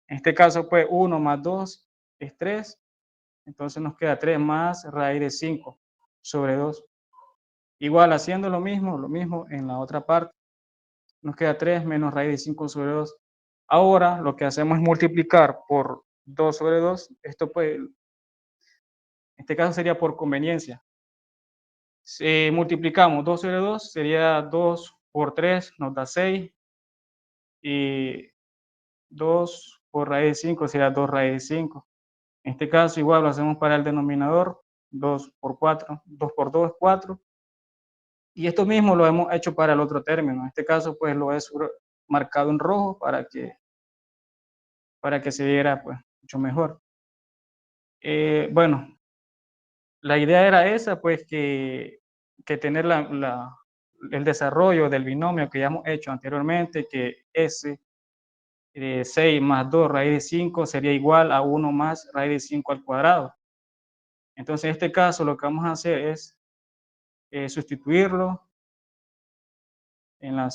B: En este caso, pues 1 más 2 es 3. Entonces nos queda 3 más raíz de 5 sobre 2. Igual haciendo lo mismo en la otra parte. Nos queda 3 menos raíz de 5 sobre 2. Ahora lo que hacemos es multiplicar por 2 sobre 2. Esto pues, en este caso sería por conveniencia. Si multiplicamos 2 sobre 2, sería 2 por 3, nos da 6. y 2 por raíz de 5 sería 2 raíz de 5. En este caso igual lo hacemos para el denominador, 2 por 4, 2 por 2 es 4. Y esto mismo lo hemos hecho para el otro término. En este caso pues lo he marcado en rojo para que se viera pues mucho mejor. Bueno, la idea era esa, pues que tener el desarrollo del binomio que ya hemos hecho anteriormente, que S 6 más 2 raíz de 5 sería igual a 1 más raíz de 5 al cuadrado. Entonces, en este caso, lo que vamos a hacer es sustituirlo en la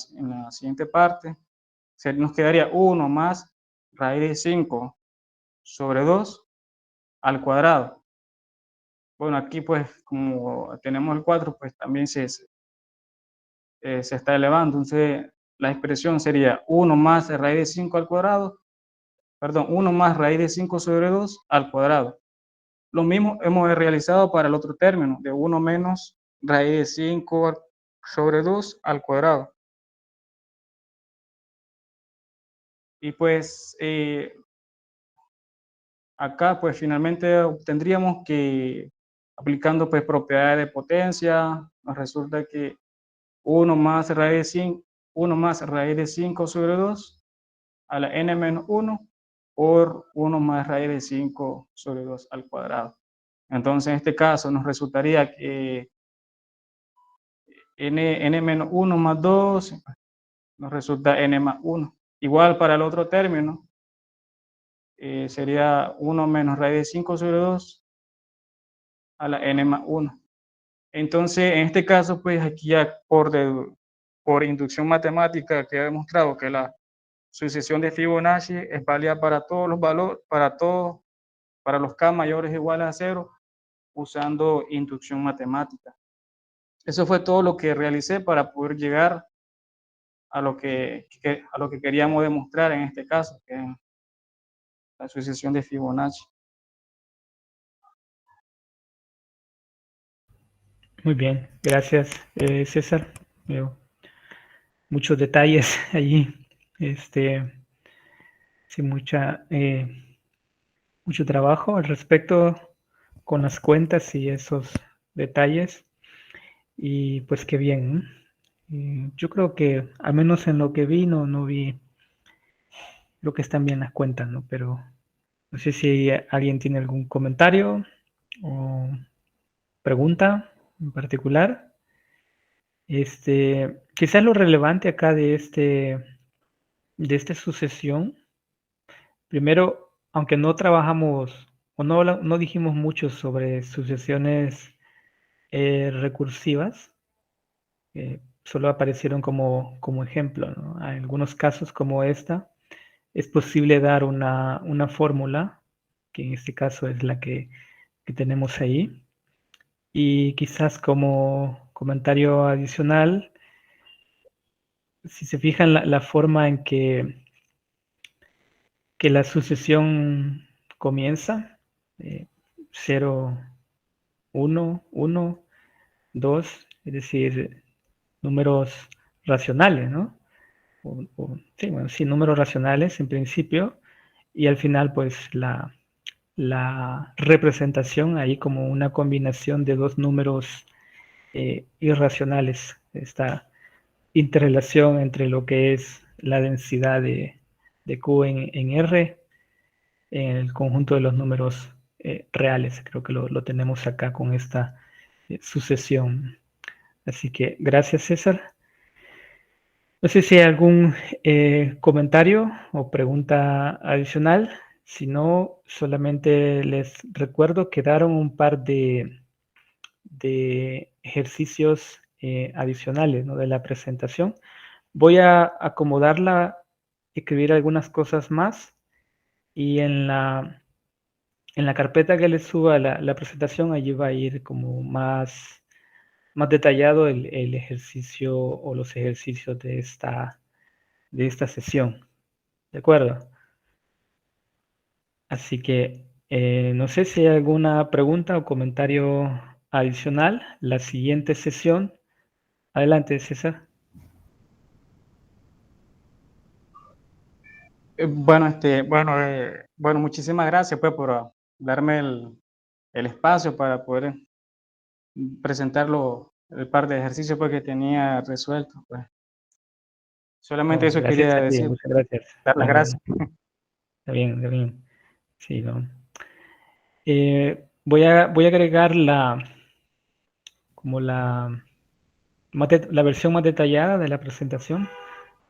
B: siguiente parte. Nos quedaría 1 más raíz de 5 sobre 2 al cuadrado. Bueno, aquí pues como tenemos el 4, pues también se está elevando. Entonces, la expresión sería 1 más raíz de 5 al cuadrado, perdón, 1 más raíz de 5 sobre 2 al cuadrado. Lo mismo hemos realizado para el otro término, de 1 menos raíz de 5 sobre 2 al cuadrado. Y pues acá pues finalmente obtendríamos que, aplicando pues propiedades de potencia, nos resulta que 1 más raíz de 5 sobre 2 a la n menos 1 por 1 más raíz de 5 sobre 2 al cuadrado. Entonces, en este caso nos resultaría que n menos 1 más 2 nos resulta n más 1. Igual para el otro término, sería 1 menos raíz de 5 sobre 2 a la n más 1. Entonces, en este caso, pues aquí ya por inducción matemática que he demostrado que la sucesión de Fibonacci es válida para todos los valores, para los k mayores o iguales a 0, usando inducción matemática. Eso fue todo lo que realicé para poder llegar a lo que queríamos demostrar en este caso, que es la sucesión de Fibonacci.
A: Muy bien, gracias, César. Veo muchos detalles allí, sí, mucho trabajo al respecto con las cuentas y esos detalles. Y pues qué bien, ¿no? Yo creo que al menos en lo que vi, no vi lo que están bien las cuentas, ¿no? Pero no sé si alguien tiene algún comentario o pregunta en particular. Quizás lo relevante acá de esta sucesión, primero, aunque no trabajamos o no dijimos mucho sobre sucesiones recursivas, solo aparecieron como ejemplo, ¿no? En algunos casos como esta, es posible dar una fórmula, que en este caso es la que tenemos ahí. Y quizás como comentario adicional, si se fijan la forma en que la sucesión comienza, 0, 1, 1, 2, es decir, números racionales, ¿no? Sí, números racionales en principio, y al final pues la representación ahí como una combinación de dos números irracionales, esta interrelación entre lo que es la densidad de Q en R en el conjunto de los números reales. Creo que lo tenemos acá con esta sucesión. Así que gracias, César. No sé si hay algún comentario o pregunta adicional. Si no, solamente les recuerdo que quedaron un par de ejercicios adicionales, ¿no? De la presentación. Voy a acomodarla, escribir algunas cosas más y en la carpeta que les suba la presentación, allí va a ir como más detallado el ejercicio o los ejercicios de esta sesión. ¿De acuerdo? Así que no sé si hay alguna pregunta o comentario adicional. La siguiente sesión. Adelante, César.
B: Bueno, muchísimas gracias pues por darme el espacio para poder presentar el par de ejercicios pues, que tenía resuelto. Pues. Solamente
A: No,
B: eso
A: gracias
B: quería
A: a ti,
B: decir,
A: muchas gracias.
B: dar las gracias.
A: Está bien, está bien. Sí, ¿no? Voy a agregar la versión más detallada de la presentación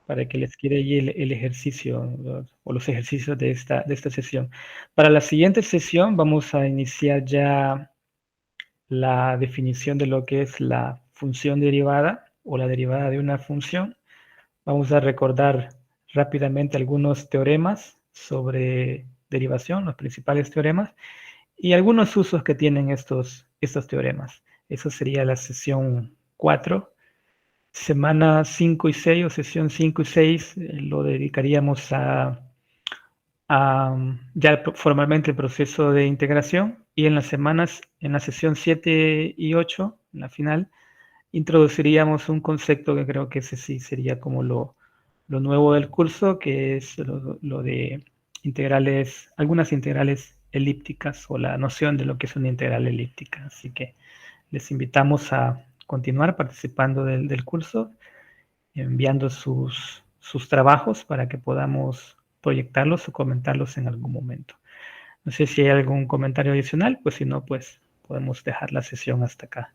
A: para que les quede ahí el ejercicio o los ejercicios de esta sesión. Para la siguiente sesión vamos a iniciar ya la definición de lo que es la función derivada o la derivada de una función. Vamos a recordar rápidamente algunos teoremas sobre derivación, los principales teoremas, y algunos usos que tienen estos teoremas. Eso sería la sesión 4. Semana 5 y 6 o sesión 5 y 6 lo dedicaríamos a ya formalmente el proceso de integración, y en la sesión 7 y 8, en la final, introduciríamos un concepto que creo que ese sí sería como lo nuevo del curso, que es lo de integrales, algunas integrales elípticas o la noción de lo que es una integral elíptica. Así que les invitamos a continuar participando del curso, enviando sus trabajos para que podamos proyectarlos o comentarlos en algún momento. No sé si hay algún comentario adicional, pues si no, pues podemos dejar la sesión hasta acá.